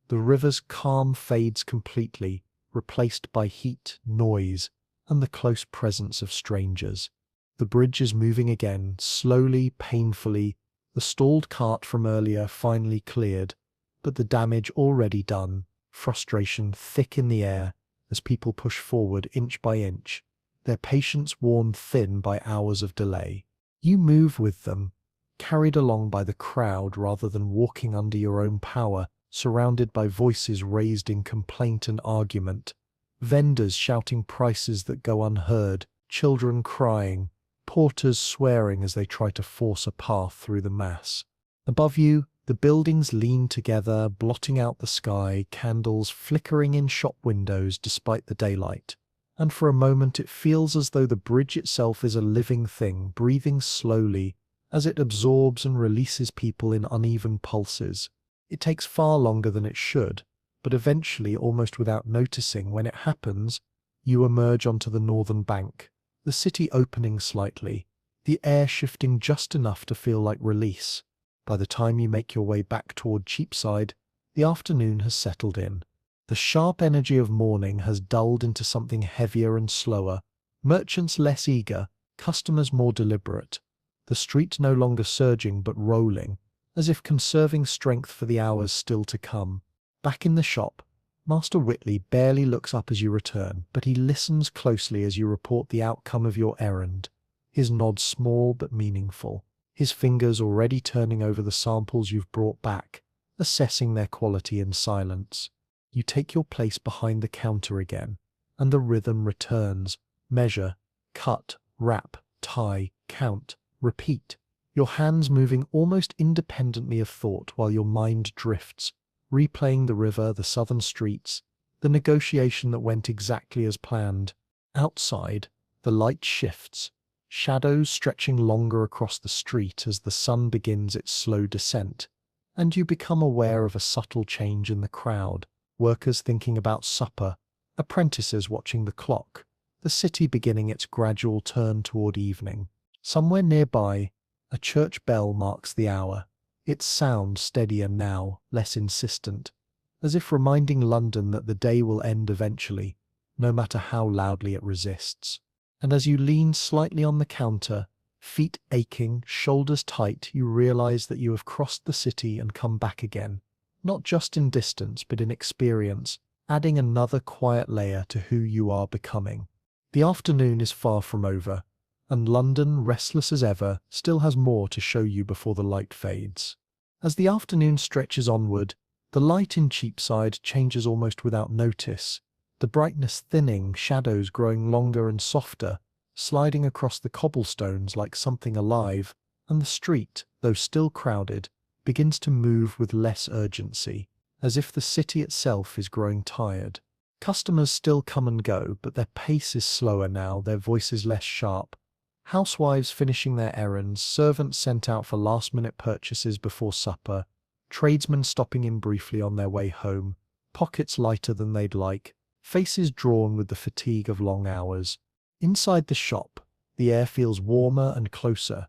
the river's calm fades completely, replaced by heat, noise, and the close presence of strangers. The bridge is moving again, slowly, painfully, the stalled cart from earlier finally cleared, but the damage already done, frustration thick in the air as people push forward inch by inch, their patience worn thin by hours of delay. You move with them, carried along by the crowd rather than walking under your own power, surrounded by voices raised in complaint and argument, vendors shouting prices that go unheard, children crying, porters swearing as they try to force a path through the mass. Above you, the buildings lean together, blotting out the sky, candles flickering in shop windows despite the daylight. And for a moment it feels as though the bridge itself is a living thing, breathing slowly, as it absorbs and releases people in uneven pulses. It takes far longer than it should, but eventually, almost without noticing when it happens, you emerge onto the northern bank, the city opening slightly, the air shifting just enough to feel like release. By the time you make your way back toward Cheapside, the afternoon has settled in. The sharp energy of morning has dulled into something heavier and slower, merchants less eager, customers more deliberate, the street no longer surging but rolling, as if conserving strength for the hours still to come. Back in the shop, Master Whitley barely looks up as you return, but he listens closely as you report the outcome of your errand, his nod small but meaningful, his fingers already turning over the samples you've brought back, assessing their quality in silence. You take your place behind the counter again, and the rhythm returns. Measure, cut, wrap, tie, count, repeat, your hands moving almost independently of thought while your mind drifts, replaying the river, the southern streets, the negotiation that went exactly as planned. Outside, the light shifts, shadows stretching longer across the street as the sun begins its slow descent, and you become aware of a subtle change in the crowd, workers thinking about supper, apprentices watching the clock, the city beginning its gradual turn toward evening. Somewhere nearby, a church bell marks the hour, its sound steadier now, less insistent, as if reminding London that the day will end eventually, no matter how loudly it resists. And as you lean slightly on the counter, feet aching, shoulders tight, you realize that you have crossed the city and come back again, not just in distance but in experience, adding another quiet layer to who you are becoming. The afternoon is far from over, and London, restless as ever, still has more to show you before the light fades. As the afternoon stretches onward, the light in Cheapside changes almost without notice, the brightness thinning, shadows growing longer and softer, sliding across the cobblestones like something alive, and the street, though still crowded, begins to move with less urgency, as if the city itself is growing tired. Customers still come and go, but their pace is slower now, their voices less sharp. Housewives finishing their errands, servants sent out for last-minute purchases before supper, tradesmen stopping in briefly on their way home, pockets lighter than they'd like, faces drawn with the fatigue of long hours. Inside the shop, the air feels warmer and closer,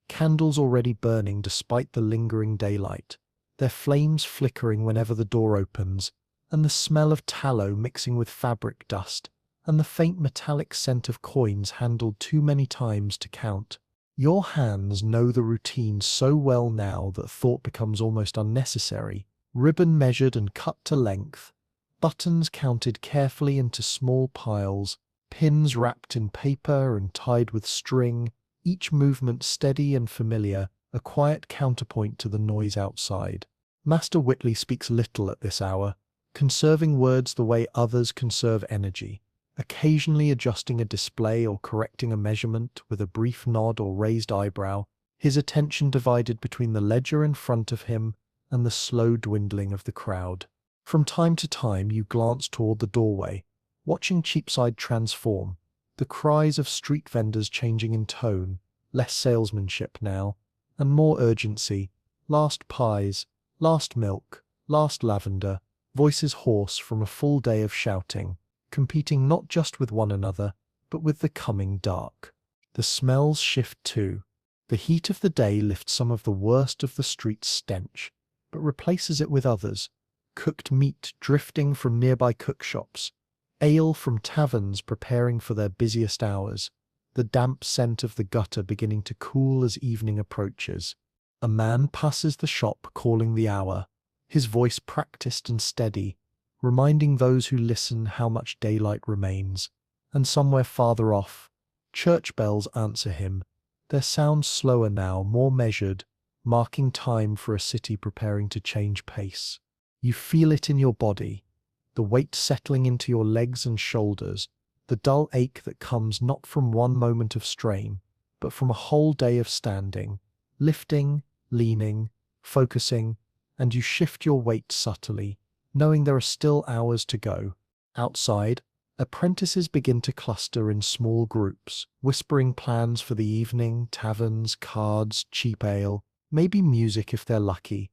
candles already burning despite the lingering daylight, their flames flickering whenever the door opens, and the smell of tallow mixing with fabric dust, and the faint metallic scent of coins handled too many times to count. Your hands know the routine so well now that thought becomes almost unnecessary. Ribbon measured and cut to length, buttons counted carefully into small piles, pins wrapped in paper and tied with string, each movement steady and familiar, a quiet counterpoint to the noise outside. Master Whitley speaks little at this hour, conserving words the way others conserve energy, occasionally adjusting a display or correcting a measurement with a brief nod or raised eyebrow, his attention divided between the ledger in front of him and the slow dwindling of the crowd. From time to time you glance toward the doorway, watching Cheapside transform, the cries of street vendors changing in tone, less salesmanship now, and more urgency, last pies, last milk, last lavender, voices hoarse from a full day of shouting, competing not just with one another, but with the coming dark. The smells shift too. The heat of the day lifts some of the worst of the street's stench, but replaces it with others, cooked meat drifting from nearby cookshops, ale from taverns preparing for their busiest hours, the damp scent of the gutter beginning to cool as evening approaches. A man passes the shop calling the hour, his voice practiced and steady, reminding those who listen how much daylight remains. And somewhere farther off, church bells answer him, their sound slower now, more measured, marking time for a city preparing to change pace. You feel it in your body, the weight settling into your legs and shoulders, the dull ache that comes not from one moment of strain, but from a whole day of standing, lifting, leaning, focusing, and you shift your weight subtly, knowing there are still hours to go. Outside, apprentices begin to cluster in small groups, whispering plans for the evening, taverns, cards, cheap ale, maybe music if they're lucky,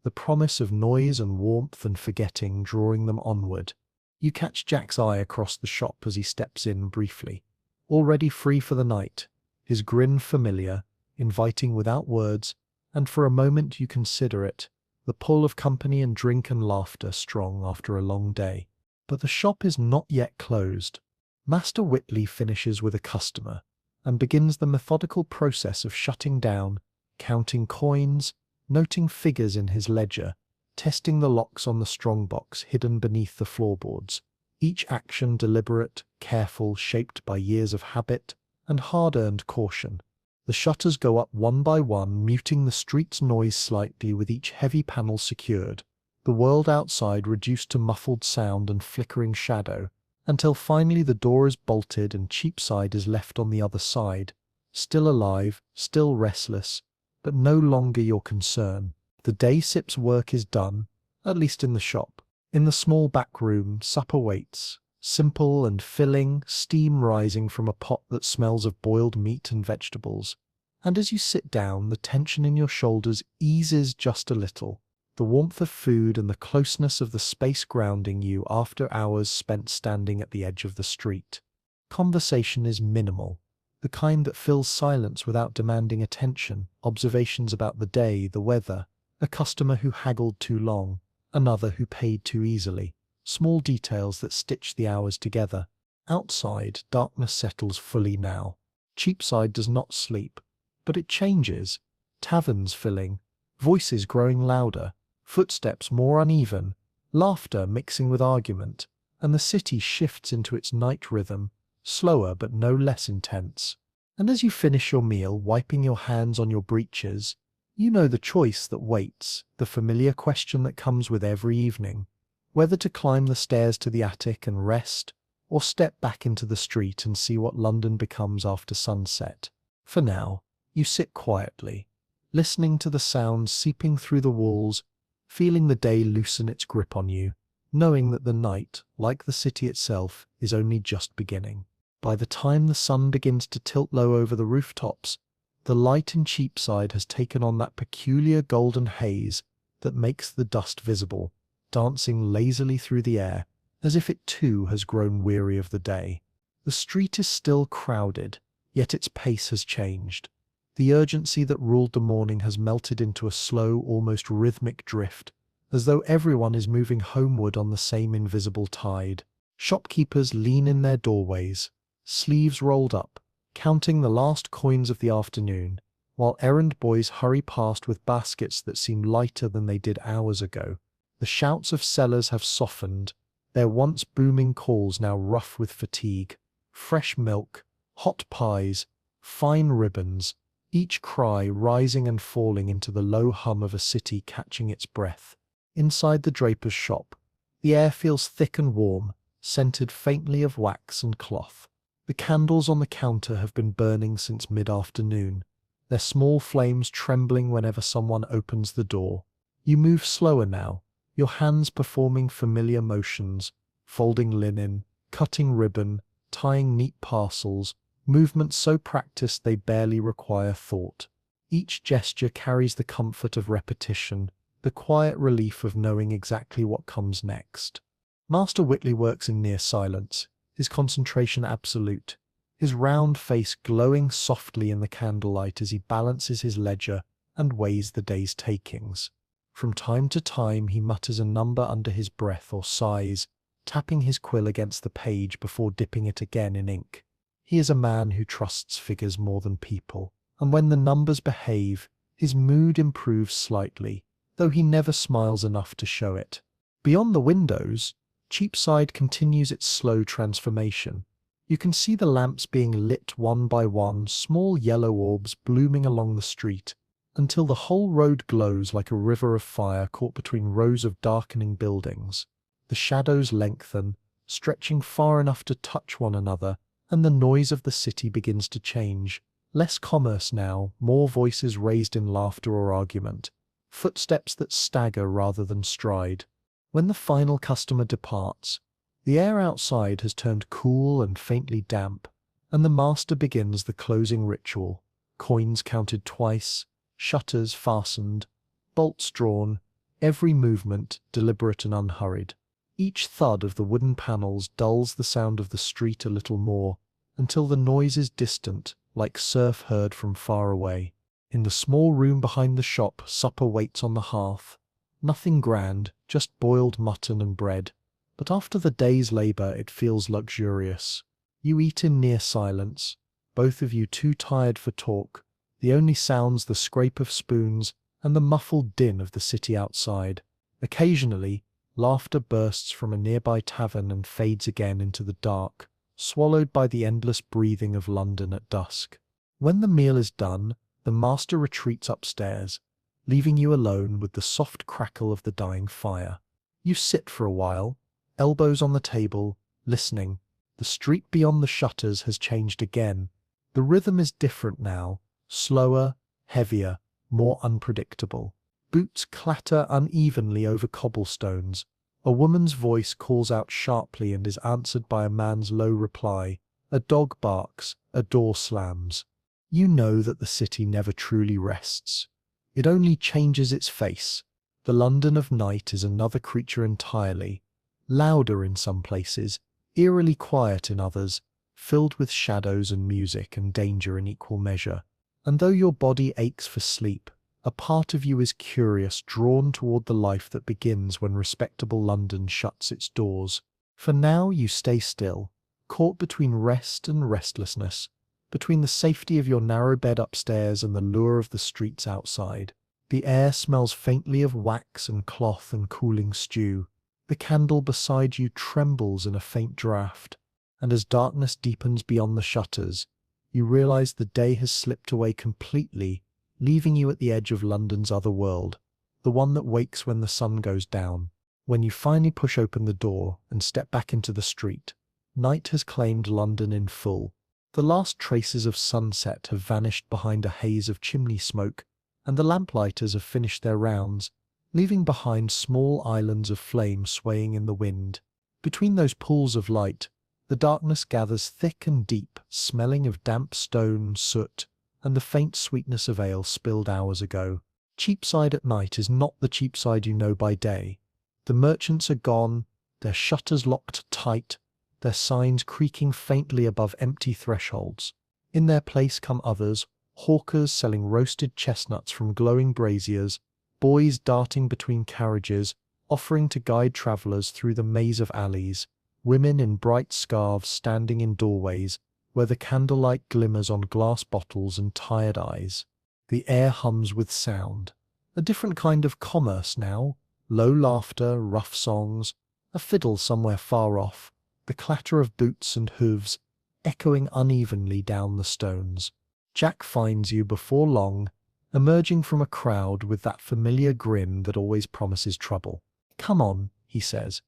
the promise of noise and warmth and forgetting drawing them onward. You catch Jack's eye across the shop as he steps in briefly, already free for the night, his grin familiar, inviting without words, and for a moment you consider it, the pull of company and drink and laughter strong after a long day. But the shop is not yet closed. Master Whitley finishes with a customer, and begins the methodical process of shutting down, counting coins, noting figures in his ledger, testing the locks on the strongbox hidden beneath the floorboards, each action deliberate, careful, shaped by years of habit and hard-earned caution. The shutters go up one by one, muting the street's noise slightly with each heavy panel secured, the world outside reduced to muffled sound and flickering shadow, until finally the door is bolted and Cheapside is left on the other side, still alive, still restless, but no longer your concern. The day sip's work is done, at least in the shop. In the small back room, supper waits, simple and filling, steam rising from a pot that smells of boiled meat and vegetables. And as you sit down, the tension in your shoulders eases just a little, the warmth of food and the closeness of the space grounding you after hours spent standing at the edge of the street. Conversation is minimal, the kind that fills silence without demanding attention, observations about the day, the weather, a customer who haggled too long, another who paid too easily, small details that stitch the hours together. Outside, darkness settles fully now. Cheapside does not sleep, but it changes. Taverns filling, voices growing louder, footsteps more uneven, laughter mixing with argument, and the city shifts into its night rhythm, slower but no less intense. And as you finish your meal, wiping your hands on your breeches, you know the choice that waits, the familiar question that comes with every evening, whether to climb the stairs to the attic and rest, or step back into the street and see what London becomes after sunset. For now, you sit quietly, listening to the sounds seeping through the walls, feeling the day loosen its grip on you, knowing that the night, like the city itself, is only just beginning. By the time the sun begins to tilt low over the rooftops, the light in Cheapside has taken on that peculiar golden haze that makes the dust visible, dancing lazily through the air, as if it too has grown weary of the day. The street is still crowded, yet its pace has changed. The urgency that ruled the morning has melted into a slow, almost rhythmic drift, as though everyone is moving homeward on the same invisible tide. Shopkeepers lean in their doorways, sleeves rolled up, counting the last coins of the afternoon, while errand boys hurry past with baskets that seem lighter than they did hours ago. The shouts of sellers have softened, their once booming calls now rough with fatigue. Fresh milk, hot pies, fine ribbons, each cry rising and falling into the low hum of a city catching its breath. Inside the draper's shop, the air feels thick and warm, scented faintly of wax and cloth. The candles on the counter have been burning since mid-afternoon, their small flames trembling whenever someone opens the door. You move slower now, your hands performing familiar motions, folding linen, cutting ribbon, tying neat parcels, movements so practiced they barely require thought. Each gesture carries the comfort of repetition, the quiet relief of knowing exactly what comes next. Master Whitley works in near silence, his concentration absolute, his round face glowing softly in the candlelight as he balances his ledger and weighs the day's takings. From time to time he mutters a number under his breath or sighs, tapping his quill against the page before dipping it again in ink. He is a man who trusts figures more than people, and when the numbers behave, his mood improves slightly, though he never smiles enough to show it. Beyond the windows, Cheapside continues its slow transformation. You can see the lamps being lit one by one, small yellow orbs blooming along the street, until the whole road glows like a river of fire caught between rows of darkening buildings. The shadows lengthen, stretching far enough to touch one another, and the noise of the city begins to change. Less commerce now, more voices raised in laughter or argument, footsteps that stagger rather than stride. When the final customer departs, the air outside has turned cool and faintly damp, and the master begins the closing ritual. Coins counted twice, shutters fastened, bolts drawn, every movement deliberate and unhurried. Each thud of the wooden panels dulls the sound of the street a little more, until the noise is distant, like surf heard from far away. In the small room behind the shop, supper waits on the hearth. Nothing grand, just boiled mutton and bread, but after the day's labour it feels luxurious. You eat in near silence, both of you too tired for talk, the only sounds the scrape of spoons and the muffled din of the city outside. Occasionally, laughter bursts from a nearby tavern and fades again into the dark, swallowed by the endless breathing of London at dusk. When the meal is done, the master retreats upstairs, leaving you alone with the soft crackle of the dying fire. You sit for a while, elbows on the table, listening. The street beyond the shutters has changed again. The rhythm is different now, slower, heavier, more unpredictable. Boots clatter unevenly over cobblestones. A woman's voice calls out sharply and is answered by a man's low reply. A dog barks, a door slams. You know that the city never truly rests. It only changes its face. The London of night is another creature entirely, louder in some places, eerily quiet in others, filled with shadows and music and danger in equal measure. And though your body aches for sleep, a part of you is curious, drawn toward the life that begins when respectable London shuts its doors. For now you stay still, caught between rest and restlessness, between the safety of your narrow bed upstairs and the lure of the streets outside. The air smells faintly of wax and cloth and cooling stew. The candle beside you trembles in a faint draught, and as darkness deepens beyond the shutters, you realize the day has slipped away completely, leaving you at the edge of London's other world, the one that wakes when the sun goes down. When you finally push open the door and step back into the street, night has claimed London in full. The last traces of sunset have vanished behind a haze of chimney smoke, and the lamplighters have finished their rounds, leaving behind small islands of flame swaying in the wind. Between those pools of light, the darkness gathers thick and deep, smelling of damp stone, soot, and the faint sweetness of ale spilled hours ago. Cheapside at night is not the Cheapside you know by day. The merchants are gone, their shutters locked tight, their signs creaking faintly above empty thresholds. In their place come others, hawkers selling roasted chestnuts from glowing braziers, boys darting between carriages, offering to guide travellers through the maze of alleys, women in bright scarves standing in doorways, where the candlelight glimmers on glass bottles and tired eyes. The air hums with sound. A different kind of commerce now. Low laughter, rough songs, a fiddle somewhere far off, the clatter of boots and hooves echoing unevenly down the stones. Jack finds you before long, emerging from a crowd with that familiar grin that always promises trouble. "Come on," he says,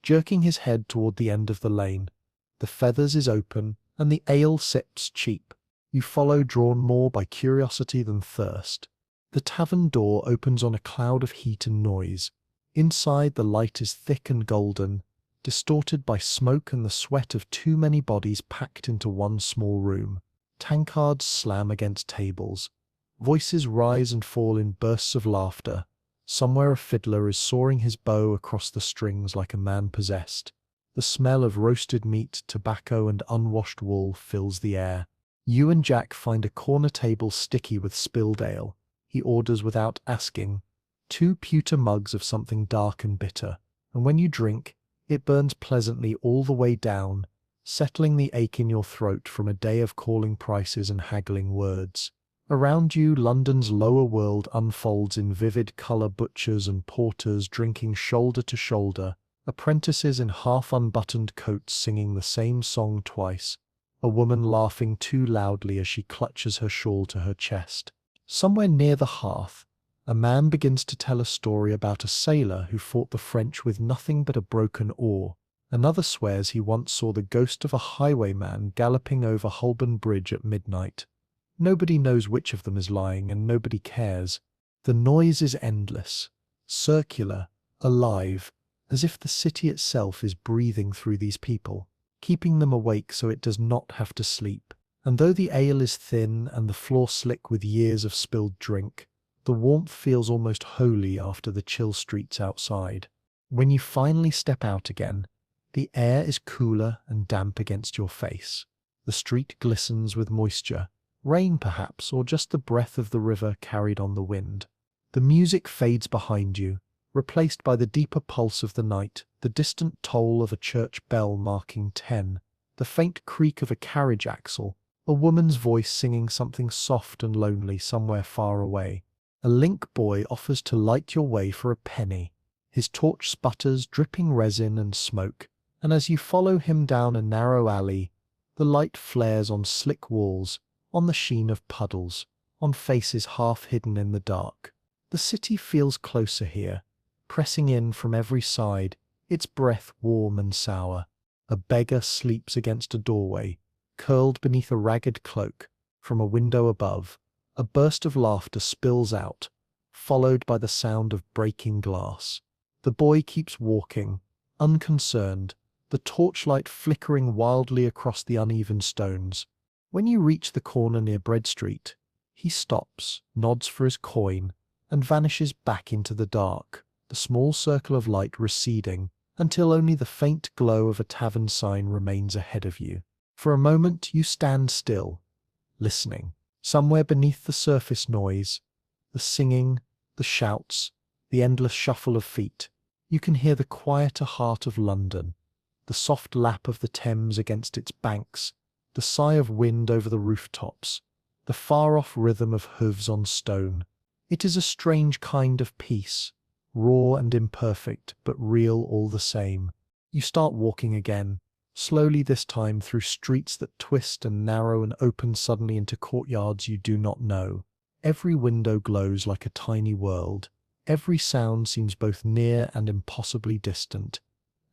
jerking his head toward the end of the lane. The Feathers is open, and the ale sips cheap. You follow, drawn more by curiosity than thirst. The tavern door opens on a cloud of heat and noise. Inside, the light is thick and golden, distorted by smoke and the sweat of too many bodies packed into one small room. Tankards slam against tables. Voices rise and fall in bursts of laughter. Somewhere a fiddler is soaring his bow across the strings like a man possessed. The smell of roasted meat, tobacco, and unwashed wool fills the air. You and Jack find a corner table sticky with spilled ale. He orders without asking. 2 pewter mugs of something dark and bitter, and when you drink, it burns pleasantly all the way down, settling the ache in your throat from a day of calling prices and haggling words. Around you, London's lower world unfolds in vivid colour, butchers and porters drinking shoulder to shoulder, apprentices in half-unbuttoned coats singing the same song twice, a woman laughing too loudly as she clutches her shawl to her chest. Somewhere near the hearth, a man begins to tell a story about a sailor who fought the French with nothing but a broken oar. Another swears he once saw the ghost of a highwayman galloping over Holborn Bridge at midnight. Nobody knows which of them is lying, and nobody cares. The noise is endless, circular, alive, as if the city itself is breathing through these people, keeping them awake so it does not have to sleep. And though the ale is thin and the floor slick with years of spilled drink, the warmth feels almost holy after the chill streets outside. When you finally step out again, the air is cooler and damp against your face. The street glistens with moisture, rain perhaps, or just the breath of the river carried on the wind. The music fades behind you, replaced by the deeper pulse of the night, the distant toll of a church bell marking 10, the faint creak of a carriage axle, a woman's voice singing something soft and lonely somewhere far away. A link boy offers to light your way for a penny. His torch sputters, dripping resin and smoke, and as you follow him down a narrow alley, the light flares on slick walls, on the sheen of puddles, on faces half hidden in the dark. The city feels closer here, pressing in from every side, its breath warm and sour. A beggar sleeps against a doorway, curled beneath a ragged cloak. From a window above, a burst of laughter spills out, followed by the sound of breaking glass. The boy keeps walking, unconcerned, the torchlight flickering wildly across the uneven stones. When you reach the corner near Bread Street, he stops, nods for his coin, and vanishes back into the dark, the small circle of light receding until only the faint glow of a tavern sign remains ahead of you. For a moment you stand still, listening. Somewhere beneath the surface noise, the singing, the shouts, the endless shuffle of feet, you can hear the quieter heart of London, the soft lap of the Thames against its banks, the sigh of wind over the rooftops, the far-off rhythm of hooves on stone. It is a strange kind of peace, raw and imperfect, but real all the same. You start walking again, slowly this time through streets that twist and narrow and open suddenly into courtyards you do not know. Every window glows like a tiny world. Every sound seems both near and impossibly distant.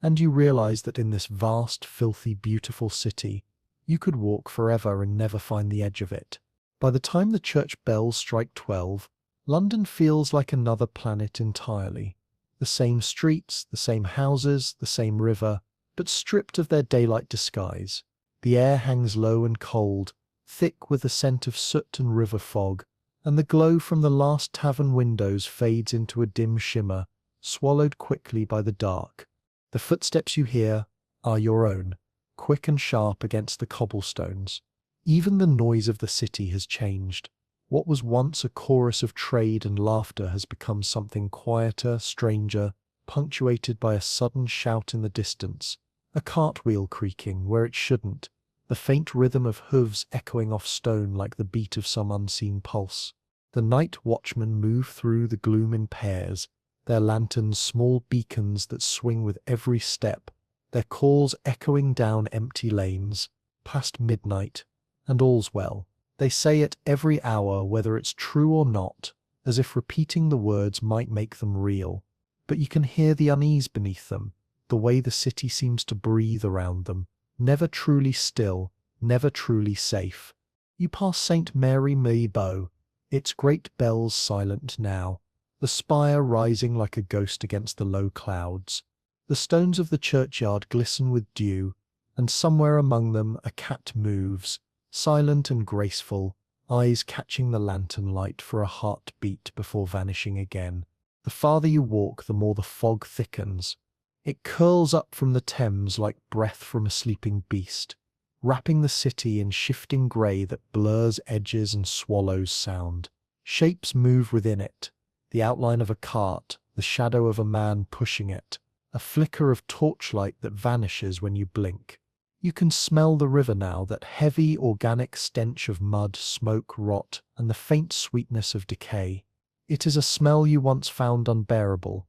And you realize that in this vast, filthy, beautiful city, you could walk forever and never find the edge of it. By the time the church bells strike 12, London feels like another planet entirely. The same streets, the same houses, the same river, but stripped of their daylight disguise. The air hangs low and cold, thick with the scent of soot and river fog, and the glow from the last tavern windows fades into a dim shimmer, swallowed quickly by the dark. The footsteps you hear are your own, quick and sharp against the cobblestones. Even the noise of the city has changed. What was once a chorus of trade and laughter has become something quieter, stranger, punctuated by a sudden shout in the distance, a cartwheel creaking where it shouldn't, the faint rhythm of hooves echoing off stone like the beat of some unseen pulse. The night watchmen move through the gloom in pairs, their lanterns small beacons that swing with every step, their calls echoing down empty lanes, past midnight, and all's well. They say it every hour, whether it's true or not, as if repeating the words might make them real. But you can hear the unease beneath them, the way the city seems to breathe around them, never truly still, never truly safe. You pass St. Mary Bow, its great bells silent now, the spire rising like a ghost against the low clouds. The stones of the churchyard glisten with dew, and somewhere among them a cat moves, silent and graceful, eyes catching the lantern light for a heartbeat before vanishing again. The farther you walk, the more the fog thickens. It curls up from the Thames like breath from a sleeping beast, wrapping the city in shifting grey that blurs edges and swallows sound. Shapes move within it, the outline of a cart, the shadow of a man pushing it, a flicker of torchlight that vanishes when you blink. You can smell the river now, that heavy organic stench of mud, smoke, rot, and the faint sweetness of decay. It is a smell you once found unbearable.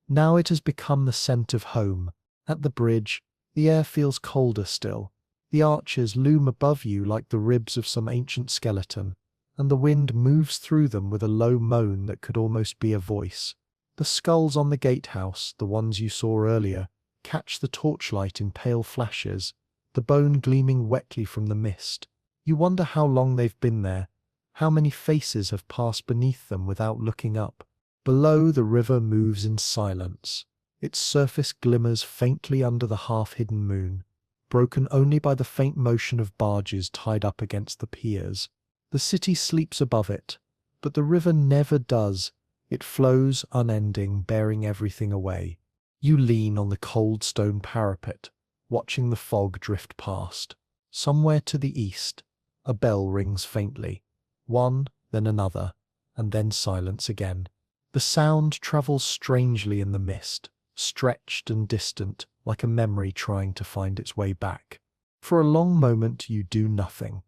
Now it has become the scent of home. At the bridge, the air feels colder still. The arches loom above you like the ribs of some ancient skeleton, and the wind moves through them with a low moan that could almost be a voice. The skulls on the gatehouse, the ones you saw earlier, catch the torchlight in pale flashes, the bone gleaming wetly from the mist. You wonder how long they've been there, how many faces have passed beneath them without looking up. Below, the river moves in silence. Its surface glimmers faintly under the half-hidden moon, broken only by the faint motion of barges tied up against the piers. The city sleeps above it, but the river never does. It flows unending, bearing everything away. You lean on the cold stone parapet, watching the fog drift past. Somewhere to the east, a bell rings faintly. One, then another, and then silence again. The sound travels strangely in the mist, stretched and distant, like a memory trying to find its way back. For a long moment you do nothing.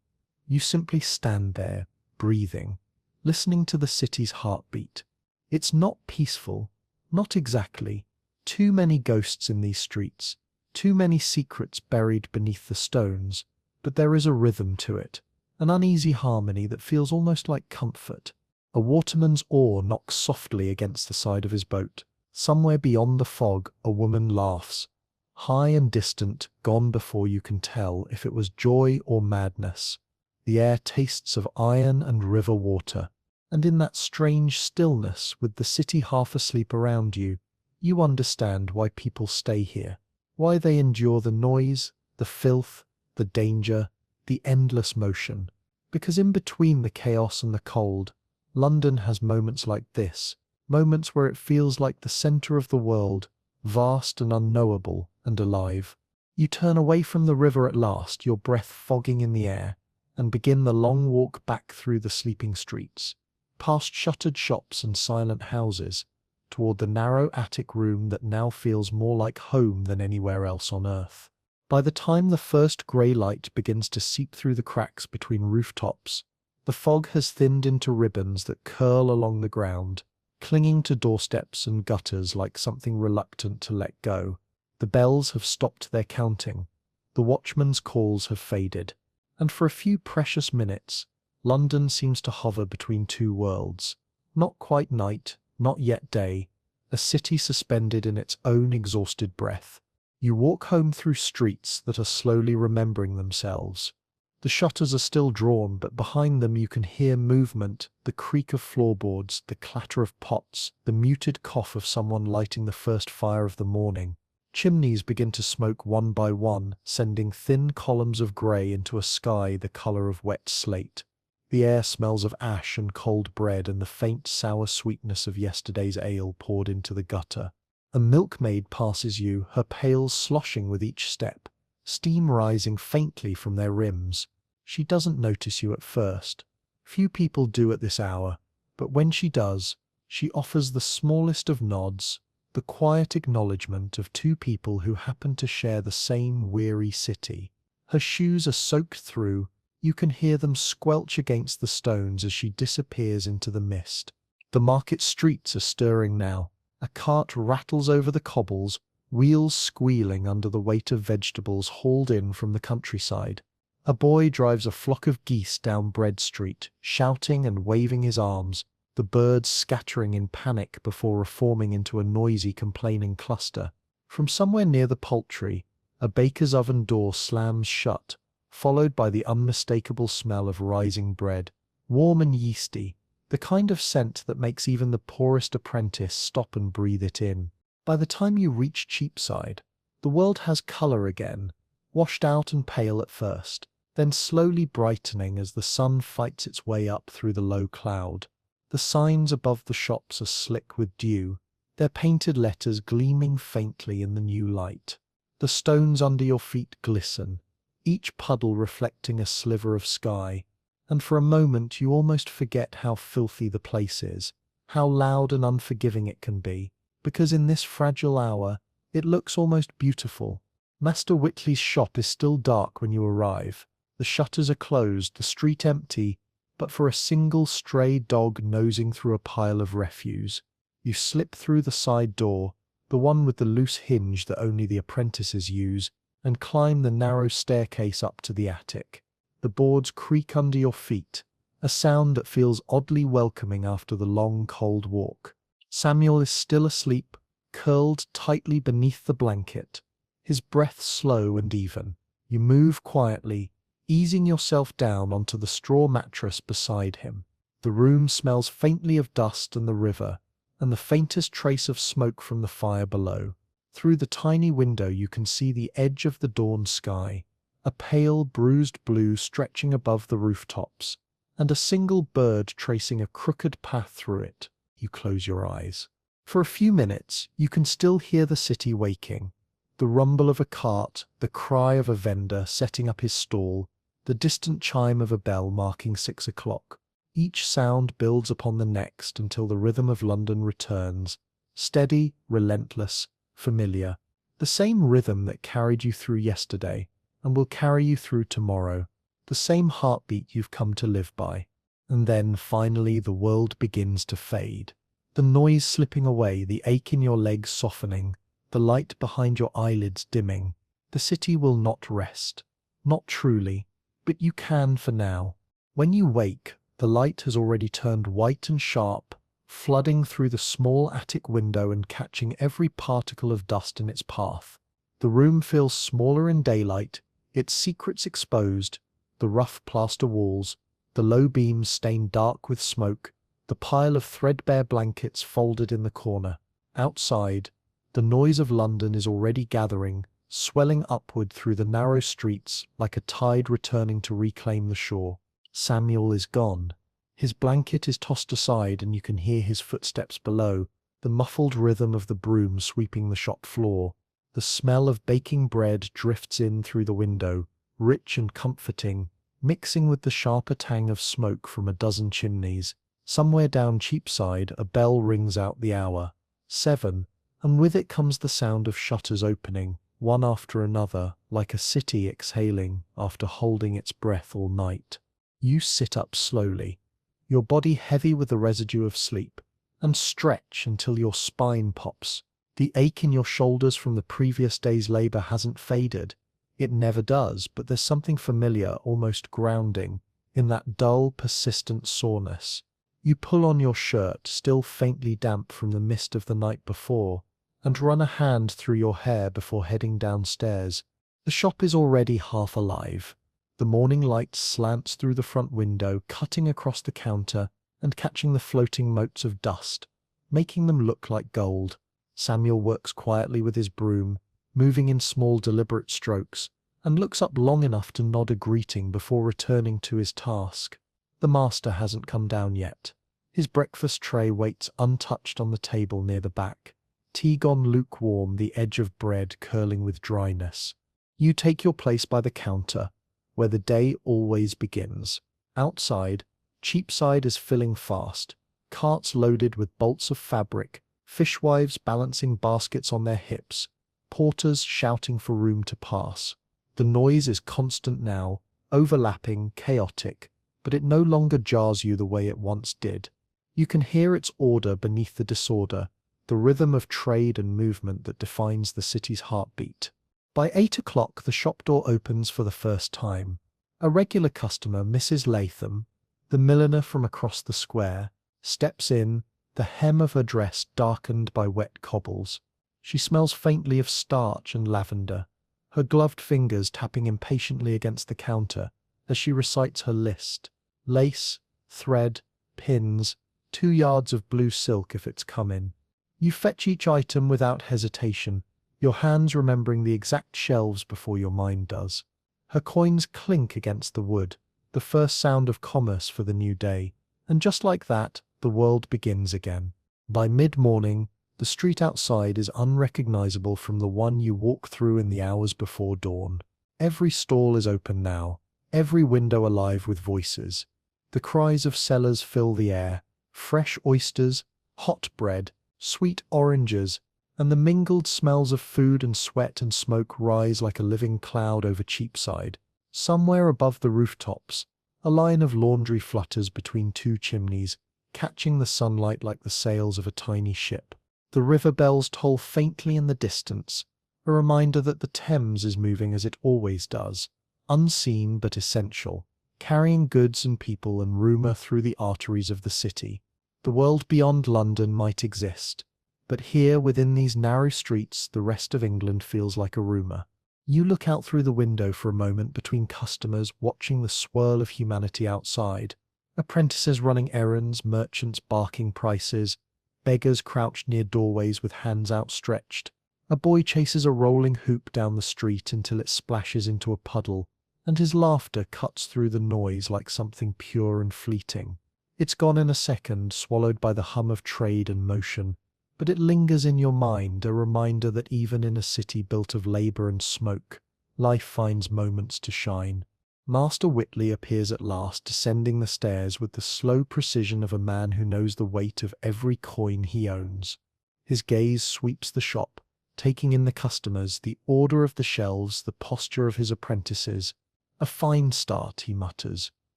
You simply stand there, breathing, listening to the city's heartbeat. It's not peaceful, not exactly. Too many ghosts in these streets, too many secrets buried beneath the stones, but there is a rhythm to it, an uneasy harmony that feels almost like comfort. A waterman's oar knocks softly against the side of his boat. Somewhere beyond the fog, a woman laughs, high and distant, gone before you can tell if it was joy or madness. The air tastes of iron and river water, and in that strange stillness, with the city half asleep around you, you understand why people stay here, why they endure the noise, the filth, the danger, the endless motion. Because in between the chaos and the cold, London has moments like this, moments where it feels like the centre of the world, vast and unknowable and alive. You turn away from the river at last, your breath fogging in the air, and begin the long walk back through the sleeping streets, past shuttered shops and silent houses, toward the narrow attic room that now feels more like home than anywhere else on earth. By the time the first grey light begins to seep through the cracks between rooftops, the fog has thinned into ribbons that curl along the ground, clinging to doorsteps and gutters like something reluctant to let go. The bells have stopped their counting, the watchman's calls have faded, and for a few precious minutes, London seems to hover between two worlds. Not quite night, not yet day, a city suspended in its own exhausted breath. You walk home through streets that are slowly remembering themselves. The shutters are still drawn, but behind them you can hear movement, the creak of floorboards, the clatter of pots, the muted cough of someone lighting the first fire of the morning. Chimneys begin to smoke one by one, sending thin columns of grey into a sky the colour of wet slate. The air smells of ash and cold bread and the faint sour sweetness of yesterday's ale poured into the gutter. A milkmaid passes you, her pails sloshing with each step, steam rising faintly from their rims. She doesn't notice you at first. Few people do at this hour, but when she does, she offers the smallest of nods, the quiet acknowledgement of two people who happen to share the same weary city. Her shoes are soaked through. You can hear them squelch against the stones as she disappears into the mist. The market streets are stirring now. A cart rattles over the cobbles, wheels squealing under the weight of vegetables hauled in from the countryside. A boy drives a flock of geese down Bread Street, shouting and waving his arms, the birds scattering in panic before reforming into a noisy, complaining cluster. From somewhere near the poultry, a baker's oven door slams shut, followed by the unmistakable smell of rising bread, warm and yeasty, the kind of scent that makes even the poorest apprentice stop and breathe it in. By the time you reach Cheapside, the world has colour again, washed out and pale at first, then slowly brightening as the sun fights its way up through the low cloud. The signs above the shops are slick with dew, their painted letters gleaming faintly in the new light. The stones under your feet glisten, each puddle reflecting a sliver of sky, and for a moment you almost forget how filthy the place is, how loud and unforgiving it can be, because in this fragile hour it looks almost beautiful. Master Whitley's shop is still dark when you arrive. The shutters are closed, the street empty, but for a single stray dog nosing through a pile of refuse. You slip through the side door, the one with the loose hinge that only the apprentices use, and climb the narrow staircase up to the attic. The boards creak under your feet, a sound that feels oddly welcoming after the long, cold walk. Samuel is still asleep, curled tightly beneath the blanket, his breath slow and even. You move quietly, easing yourself down onto the straw mattress beside him. The room smells faintly of dust and the river, and the faintest trace of smoke from the fire below. Through the tiny window you can see the edge of the dawn sky, a pale, bruised blue stretching above the rooftops, and a single bird tracing a crooked path through it. You close your eyes. For a few minutes you can still hear the city waking. The rumble of a cart, the cry of a vendor setting up his stall, the distant chime of a bell marking 6 o'clock. Each sound builds upon the next until the rhythm of London returns, steady, relentless, familiar. The same rhythm that carried you through yesterday and will carry you through tomorrow. The same heartbeat you've come to live by. And then, finally, the world begins to fade. The noise slipping away, the ache in your legs softening, the light behind your eyelids dimming. The city will not rest. Not truly. But you can for now. When you wake, the light has already turned white and sharp, flooding through the small attic window and catching every particle of dust in its path. The room feels smaller in daylight, its secrets exposed, the rough plaster walls, the low beams stained dark with smoke, the pile of threadbare blankets folded in the corner. Outside, the noise of London is already gathering, swelling upward through the narrow streets like a tide returning to reclaim the shore. Samuel is gone. His blanket is tossed aside and you can hear his footsteps below, the muffled rhythm of the broom sweeping the shop floor. The smell of baking bread drifts in through the window, rich and comforting, mixing with the sharper tang of smoke from a dozen chimneys. Somewhere down Cheapside a bell rings out the hour, 7, and with it comes the sound of shutters opening, one after another, like a city exhaling after holding its breath all night. You sit up slowly, your body heavy with the residue of sleep, and stretch until your spine pops. The ache in your shoulders from the previous day's labour hasn't faded. It never does, but there's something familiar, almost grounding, in that dull, persistent soreness. You pull on your shirt, still faintly damp from the mist of the night before, and run a hand through your hair before heading downstairs. The shop is already half alive. The morning light slants through the front window, cutting across the counter and catching the floating motes of dust, making them look like gold. Samuel works quietly with his broom, moving in small deliberate strokes, and looks up long enough to nod a greeting before returning to his task. The master hasn't come down yet. His breakfast tray waits untouched on the table near the back, tea gone lukewarm, the edge of bread curling with dryness. You take your place by the counter, where the day always begins. Outside, Cheapside is filling fast, carts loaded with bolts of fabric, fishwives balancing baskets on their hips, porters shouting for room to pass. The noise is constant now, overlapping, chaotic, but it no longer jars you the way it once did. You can hear its order beneath the disorder, the rhythm of trade and movement that defines the city's heartbeat. By 8 o'clock the shop door opens for the first time. A regular customer, Mrs. Latham, the milliner from across the square, steps in, the hem of her dress darkened by wet cobbles. She smells faintly of starch and lavender, her gloved fingers tapping impatiently against the counter as she recites her list. Lace, thread, pins, 2 yards of blue silk if it's come in. You fetch each item without hesitation, your hands remembering the exact shelves before your mind does. Her coins clink against the wood, the first sound of commerce for the new day, and just like that, the world begins again. By mid-morning, the street outside is unrecognizable from the one you walk through in the hours before dawn. Every stall is open now, every window alive with voices. The cries of sellers fill the air, fresh oysters, hot bread, sweet oranges, and the mingled smells of food and sweat and smoke rise like a living cloud over Cheapside. Somewhere above the rooftops, a line of laundry flutters between 2 chimneys, catching the sunlight like the sails of a tiny ship. The river bells toll faintly in the distance, a reminder that the Thames is moving as it always does, unseen but essential, carrying goods and people and rumour through the arteries of the city. The world beyond London might exist, but here within these narrow streets the rest of England feels like a rumour. You look out through the window for a moment between customers, watching the swirl of humanity outside. Apprentices running errands, merchants barking prices, beggars crouched near doorways with hands outstretched. A boy chases a rolling hoop down the street until it splashes into a puddle, and his laughter cuts through the noise like something pure and fleeting. It's gone in a second, swallowed by the hum of trade and motion, but it lingers in your mind, a reminder that even in a city built of labour and smoke, life finds moments to shine. Master Whitley appears at last, descending the stairs with the slow precision of a man who knows the weight of every coin he owns. His gaze sweeps the shop, taking in the customers, the order of the shelves, the posture of his apprentices. A fine start, he mutters,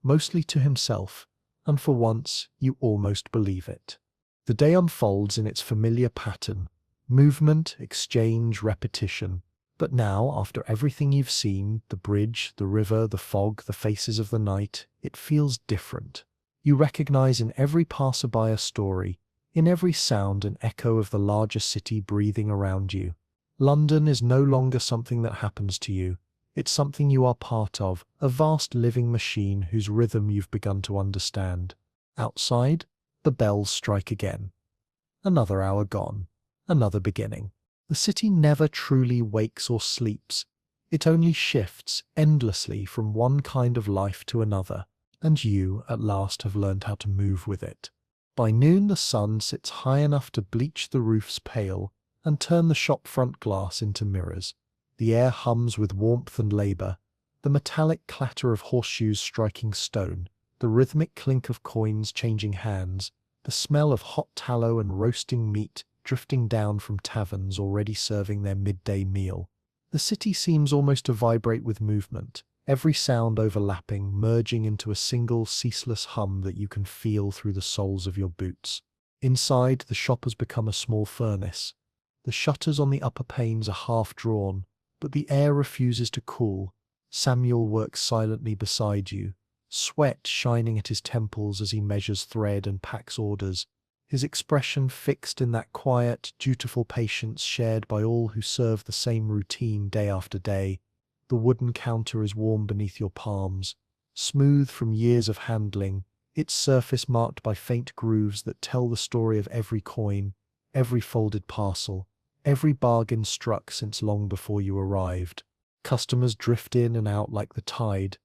mostly to himself, and for once you almost believe it. The day unfolds in its familiar pattern, movement, exchange, repetition. But now, after everything you've seen, the bridge, the river, the fog, the faces of the night, it feels different. You recognize in every passerby a story, in every sound an echo of the larger city breathing around you. London is no longer something that happens to you. It's something you are part of, a vast living machine whose rhythm you've begun to understand. Outside, the bells strike again. Another hour gone, another beginning. The city never truly wakes or sleeps. It only shifts endlessly from one kind of life to another, and you, at last, have learned how to move with it. By noon the sun sits high enough to bleach the roofs pale and turn the shop front glass into mirrors. The air hums with warmth and labour, the metallic clatter of horseshoes striking stone, the rhythmic clink of coins changing hands, the smell of hot tallow and roasting meat drifting down from taverns already serving their midday meal. The city seems almost to vibrate with movement, every sound overlapping, merging into a single ceaseless hum that you can feel through the soles of your boots. Inside, the shop has become a small furnace. The shutters on the upper panes are half drawn, but the air refuses to cool. Samuel works silently beside you, sweat shining at his temples as he measures thread and packs orders, his expression fixed in that quiet, dutiful patience shared by all who serve the same routine day after day. The wooden counter is warm beneath your palms, smooth from years of handling, its surface marked by faint grooves that tell the story of every coin, every folded parcel, every bargain struck since long before you arrived. Customers drift in and out like the tide,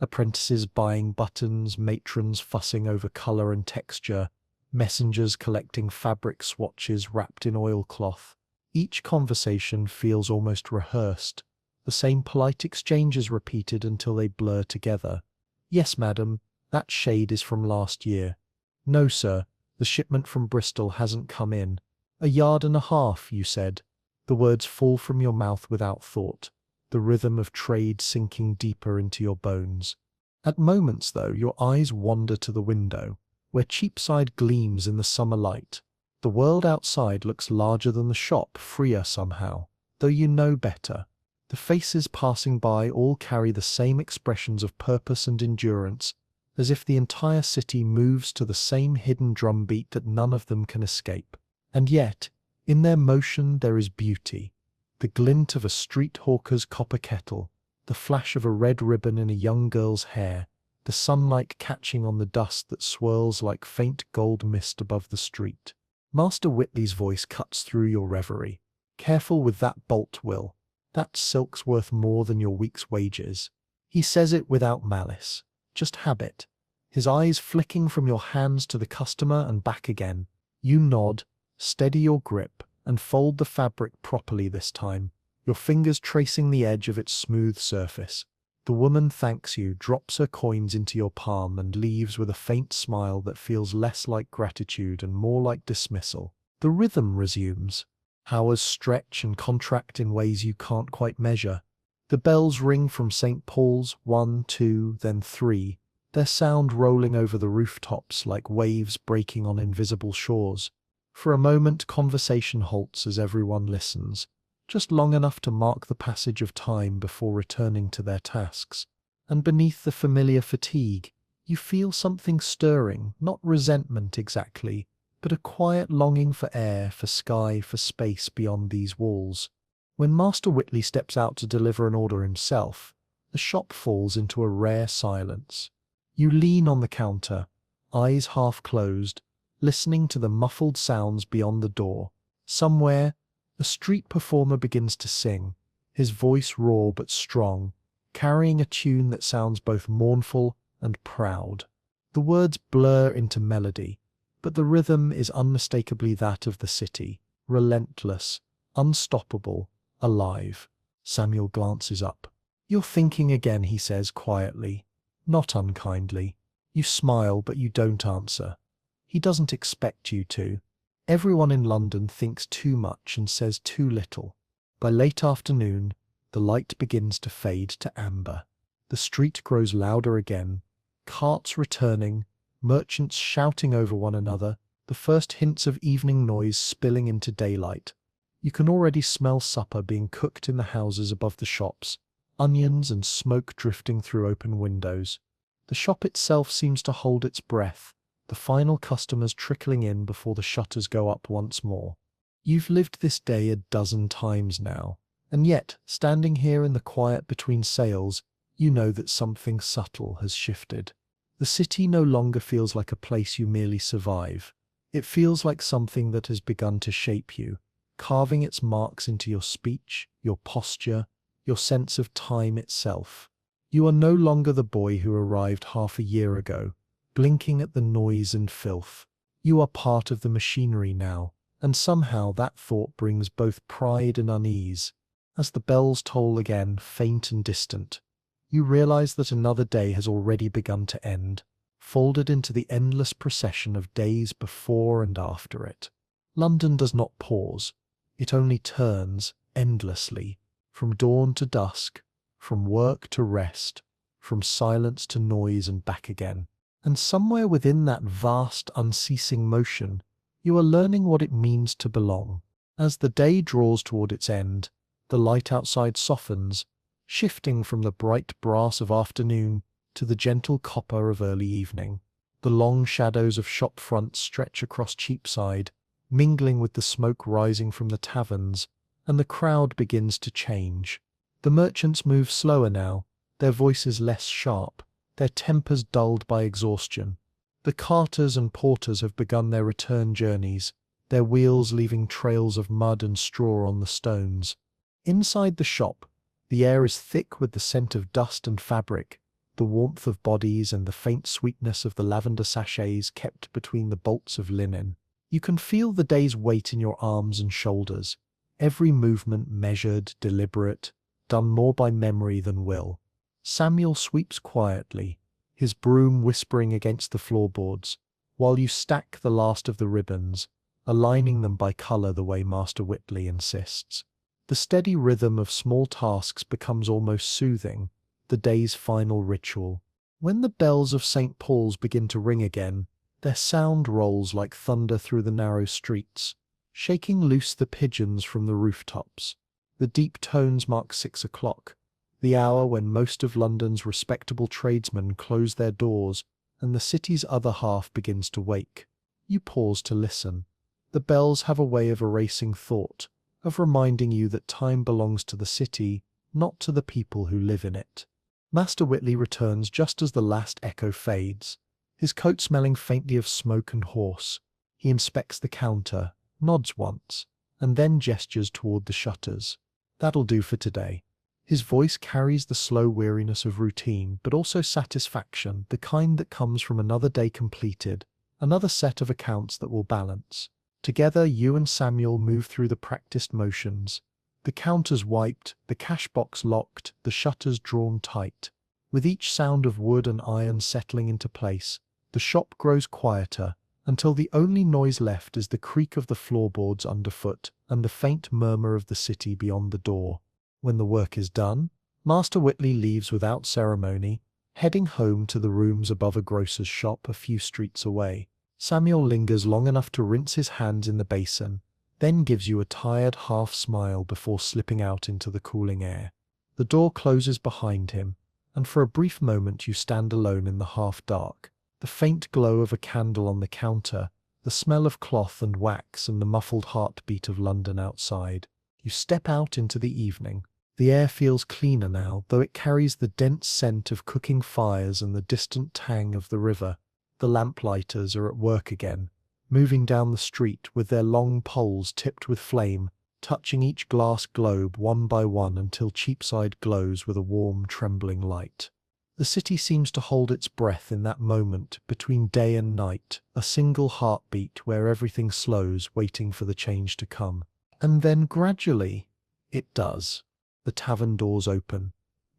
apprentices buying buttons, matrons fussing over colour and texture, messengers collecting fabric swatches wrapped in oilcloth. Each conversation feels almost rehearsed, the same polite exchanges repeated until they blur together. "Yes, madam, that shade is from last year." "No, sir, the shipment from Bristol hasn't come in." "1.5 yards, you said." The words fall from your mouth without thought, the rhythm of trade sinking deeper into your bones. At moments, though, your eyes wander to the window, where Cheapside gleams in the summer light. The world outside looks larger than the shop, freer somehow, though you know better. The faces passing by all carry the same expressions of purpose and endurance, as if the entire city moves to the same hidden drumbeat that none of them can escape. And yet, in their motion there is beauty. The glint of a street hawker's copper kettle, the flash of a red ribbon in a young girl's hair, the sunlight catching on the dust that swirls like faint gold mist above the street. Master Whitley's voice cuts through your reverie. "Careful with that bolt, Will. That silk's worth more than your week's wages." He says it without malice, just habit, his eyes flicking from your hands to the customer and back again. You nod, steady your grip, and fold the fabric properly this time, your fingers tracing the edge of its smooth surface. The woman thanks you, drops her coins into your palm, and leaves with a faint smile that feels less like gratitude and more like dismissal. The rhythm resumes. Hours stretch and contract in ways you can't quite measure. The bells ring from St. Paul's, 1, 2, then 3, their sound rolling over the rooftops like waves breaking on invisible shores. For a moment conversation halts as everyone listens, just long enough to mark the passage of time before returning to their tasks. And beneath the familiar fatigue, you feel something stirring, not resentment exactly, but a quiet longing for air, for sky, for space beyond these walls. When Master Whitley steps out to deliver an order himself, the shop falls into a rare silence. You lean on the counter, eyes half closed, listening to the muffled sounds beyond the door. Somewhere, a street performer begins to sing, his voice raw but strong, carrying a tune that sounds both mournful and proud. The words blur into melody, but the rhythm is unmistakably that of the city, relentless, unstoppable, alive. Samuel glances up. "You're thinking again," he says quietly, not unkindly. You smile, but you don't answer. He doesn't expect you to. Everyone in London thinks too much and says too little. By late afternoon, the light begins to fade to amber. The street grows louder again, carts returning, merchants shouting over one another, the first hints of evening noise spilling into daylight. You can already smell supper being cooked in the houses above the shops, onions and smoke drifting through open windows. The shop itself seems to hold its breath, the final customers trickling in before the shutters go up once more. You've lived this day 12 times now, and yet, standing here in the quiet between sales, you know that something subtle has shifted. The city no longer feels like a place you merely survive. It feels like something that has begun to shape you, carving its marks into your speech, your posture, your sense of time itself. You are no longer the boy who arrived half a year ago, blinking at the noise and filth. You are part of the machinery now, and somehow that thought brings both pride and unease. As the bells toll again, faint and distant, you realize that another day has already begun to end, folded into the endless procession of days before and after it. London does not pause. It only turns, endlessly, from dawn to dusk, from work to rest, from silence to noise and back again. And somewhere within that vast, unceasing motion, you are learning what it means to belong. As the day draws toward its end, the light outside softens, shifting from the bright brass of afternoon to the gentle copper of early evening. The long shadows of shop fronts stretch across Cheapside, mingling with the smoke rising from the taverns, and the crowd begins to change. The merchants move slower now, their voices less sharp, their tempers dulled by exhaustion. The carters and porters have begun their return journeys, their wheels leaving trails of mud and straw on the stones. Inside the shop, the air is thick with the scent of dust and fabric, the warmth of bodies and the faint sweetness of the lavender sachets kept between the bolts of linen. You can feel the day's weight in your arms and shoulders, every movement measured, deliberate, done more by memory than will. Samuel sweeps quietly, his broom whispering against the floorboards, while you stack the last of the ribbons, aligning them by colour the way Master Whitley insists. The steady rhythm of small tasks becomes almost soothing, the day's final ritual. When the bells of St. Paul's begin to ring again, their sound rolls like thunder through the narrow streets, shaking loose the pigeons from the rooftops. The deep tones mark 6 o'clock, the hour when most of London's respectable tradesmen close their doors and the city's other half begins to wake. You pause to listen. The bells have a way of erasing thought, of reminding you that time belongs to the city, not to the people who live in it. Master Whitley returns just as the last echo fades, his coat smelling faintly of smoke and horse. He inspects the counter, nods once, and then gestures toward the shutters. That'll do for today. His voice carries the slow weariness of routine, but also satisfaction, the kind that comes from another day completed, another set of accounts that will balance. Together, you and Samuel move through the practiced motions. The counters wiped, the cash box locked, the shutters drawn tight. With each sound of wood and iron settling into place, the shop grows quieter, until the only noise left is the creak of the floorboards underfoot and the faint murmur of the city beyond the door. When the work is done, Master Whitley leaves without ceremony, heading home to the rooms above a grocer's shop a few streets away. Samuel lingers long enough to rinse his hands in the basin, then gives you a tired half-smile before slipping out into the cooling air. The door closes behind him, and for a brief moment you stand alone in the half-dark. The faint glow of a candle on the counter, the smell of cloth and wax and the muffled heartbeat of London outside. You step out into the evening. The air feels cleaner now, though it carries the dense scent of cooking fires and the distant tang of the river. The lamplighters are at work again, moving down the street with their long poles tipped with flame, touching each glass globe one by one until Cheapside glows with a warm, trembling light. The city seems to hold its breath in that moment between day and night, a single heartbeat where everything slows, waiting for the change to come. And then gradually, it does. The tavern doors open.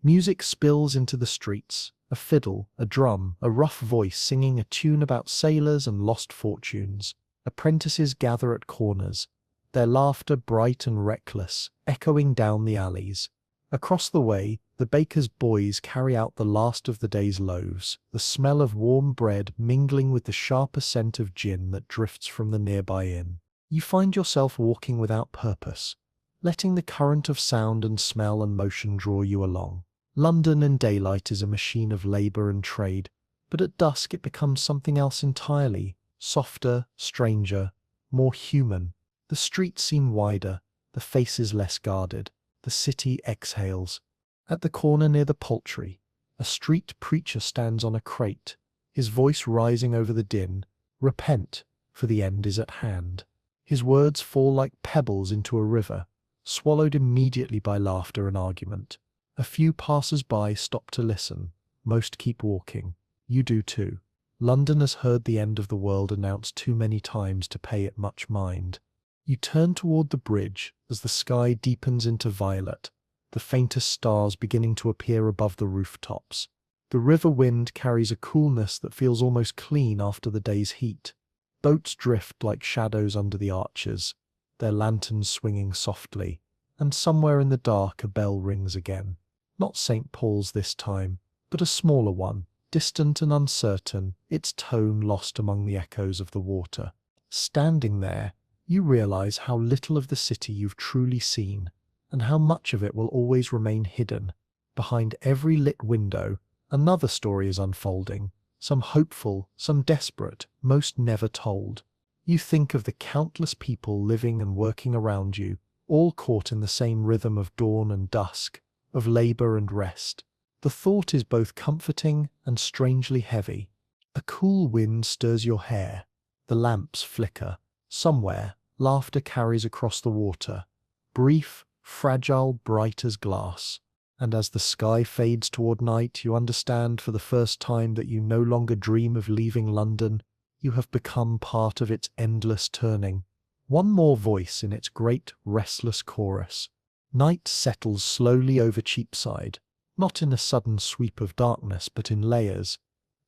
Music spills into the streets, a fiddle, a drum, a rough voice singing a tune about sailors and lost fortunes. Apprentices gather at corners, their laughter bright and reckless, echoing down the alleys. Across the way, the baker's boys carry out the last of the day's loaves, the smell of warm bread mingling with the sharper scent of gin that drifts from the nearby inn. You find yourself walking without purpose, letting the current of sound and smell and motion draw you along. London in daylight is a machine of labour and trade, but at dusk it becomes something else entirely, softer, stranger, more human. The streets seem wider, the faces less guarded. The city exhales. At the corner near the poultry, a street preacher stands on a crate, his voice rising over the din. Repent, for the end is at hand. His words fall like pebbles into a river, swallowed immediately by laughter and argument. A few passers-by stop to listen. Most keep walking. You do too. London has heard the end of the world announced too many times to pay it much mind. You turn toward the bridge as the sky deepens into violet, the faintest stars beginning to appear above the rooftops. The river wind carries a coolness that feels almost clean after the day's heat. Boats drift like shadows under the arches, their lanterns swinging softly, and somewhere in the dark a bell rings again. Not St. Paul's this time, but a smaller one, distant and uncertain, its tone lost among the echoes of the water. Standing there, you realize how little of the city you've truly seen, and how much of it will always remain hidden. Behind every lit window, another story is unfolding, some hopeful, some desperate, most never told. You think of the countless people living and working around you, all caught in the same rhythm of dawn and dusk, of labour and rest. The thought is both comforting and strangely heavy. A cool wind stirs your hair. The lamps flicker. Somewhere, laughter carries across the water. Brief, fragile, bright as glass. And as the sky fades toward night, you understand for the first time that you no longer dream of leaving London. You have become part of its endless turning. One more voice in its great, restless chorus. Night settles slowly over Cheapside, not in a sudden sweep of darkness, but in layers.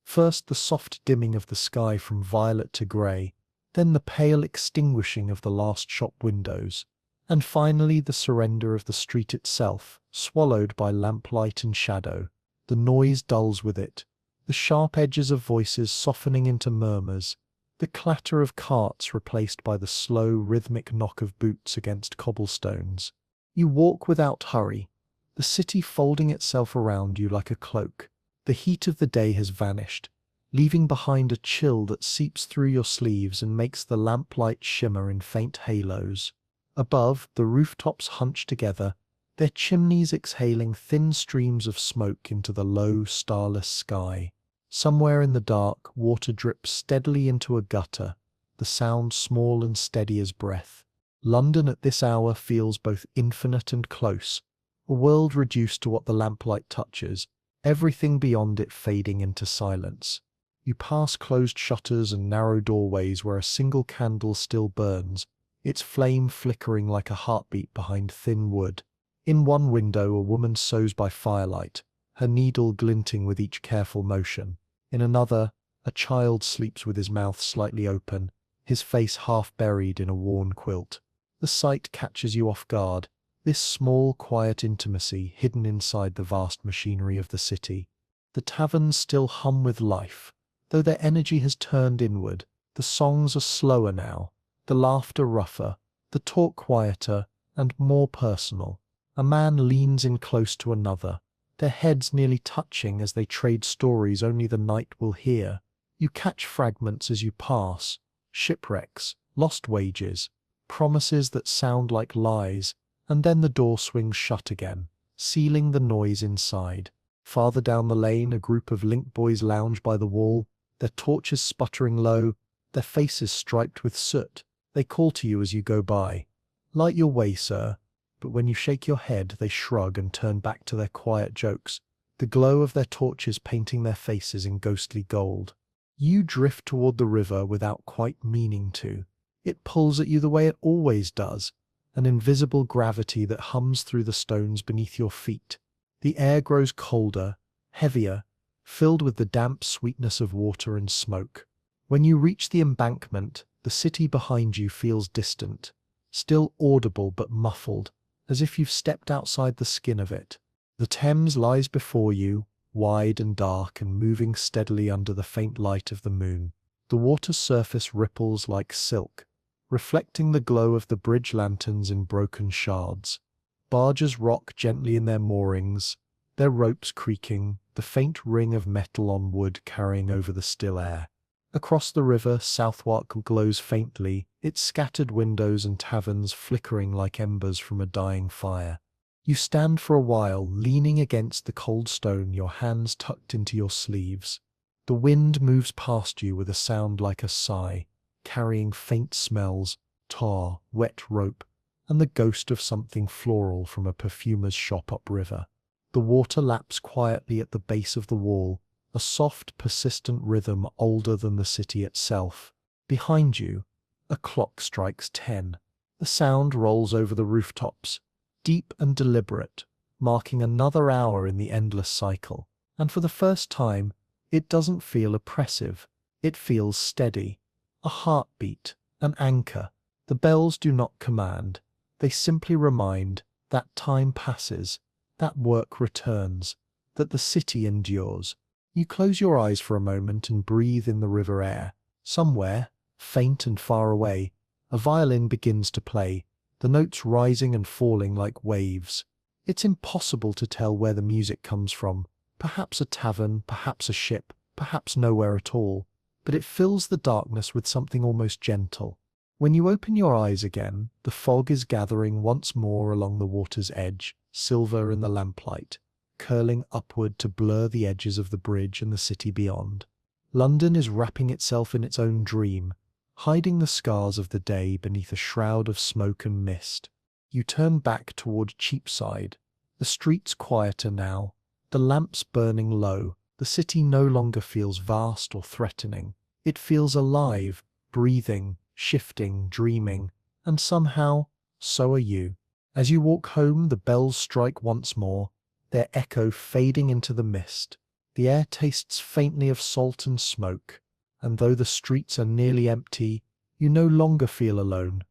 First the soft dimming of the sky from violet to grey, then the pale extinguishing of the last shop windows, and finally the surrender of the street itself, swallowed by lamplight and shadow. The noise dulls with it, the sharp edges of voices softening into murmurs, the clatter of carts replaced by the slow, rhythmic knock of boots against cobblestones. You walk without hurry, the city folding itself around you like a cloak. The heat of the day has vanished, leaving behind a chill that seeps through your sleeves and makes the lamplight shimmer in faint halos. Above, the rooftops hunch together, their chimneys exhaling thin streams of smoke into the low, starless sky. Somewhere in the dark, water drips steadily into a gutter, the sound small and steady as breath. London at this hour feels both infinite and close, a world reduced to what the lamplight touches, everything beyond it fading into silence. You pass closed shutters and narrow doorways where a single candle still burns, its flame flickering like a heartbeat behind thin wood. In one window a woman sews by firelight, her needle glinting with each careful motion. In another, a child sleeps with his mouth slightly open, his face half buried in a worn quilt. The sight catches you off guard, this small, quiet intimacy hidden inside the vast machinery of the city. The taverns still hum with life, though their energy has turned inward. The songs are slower now, the laughter rougher, the talk quieter and more personal. A man leans in close to another, their heads nearly touching as they trade stories only the night will hear. You catch fragments as you pass, shipwrecks, lost wages, promises that sound like lies, and then the door swings shut again, sealing the noise inside. Farther down the lane, a group of link boys lounge by the wall, their torches sputtering low, their faces striped with soot. They call to you as you go by. "Light your way, sir." But when you shake your head, they shrug and turn back to their quiet jokes, the glow of their torches painting their faces in ghostly gold. You drift toward the river without quite meaning to. It pulls at you the way it always does, an invisible gravity that hums through the stones beneath your feet. The air grows colder, heavier, filled with the damp sweetness of water and smoke. When you reach the embankment, the city behind you feels distant, still audible but muffled, as if you've stepped outside the skin of it. The Thames lies before you, wide and dark and moving steadily under the faint light of the moon. The water's surface ripples like silk, reflecting the glow of the bridge lanterns in broken shards. Barges rock gently in their moorings, their ropes creaking, the faint ring of metal on wood carrying over the still air. Across the river, Southwark glows faintly, its scattered windows and taverns flickering like embers from a dying fire. You stand for a while, leaning against the cold stone, your hands tucked into your sleeves. The wind moves past you with a sound like a sigh, carrying faint smells, tar, wet rope, and the ghost of something floral from a perfumer's shop upriver. The water laps quietly at the base of the wall, a soft, persistent rhythm older than the city itself. Behind you, a clock strikes 10. The sound rolls over the rooftops, deep and deliberate, marking another hour in the endless cycle. And for the first time, it doesn't feel oppressive. It feels steady. A heartbeat, an anchor. The bells do not command. They simply remind that time passes, that work returns, that the city endures. You close your eyes for a moment and breathe in the river air. Somewhere, faint and far away, a violin begins to play, the notes rising and falling like waves. It's impossible to tell where the music comes from. Perhaps a tavern, perhaps a ship, perhaps nowhere at all. But it fills the darkness with something almost gentle. When you open your eyes again, the fog is gathering once more along the water's edge, silver in the lamplight, curling upward to blur the edges of the bridge and the city beyond. London is wrapping itself in its own dream, hiding the scars of the day beneath a shroud of smoke and mist. You turn back toward Cheapside, the streets quieter now, the lamps burning low. The city no longer feels vast or threatening. It feels alive, breathing, shifting, dreaming, and somehow, so are you. As you walk home, the bells strike once more, their echo fading into the mist. The air tastes faintly of salt and smoke, and though the streets are nearly empty, you no longer feel alone.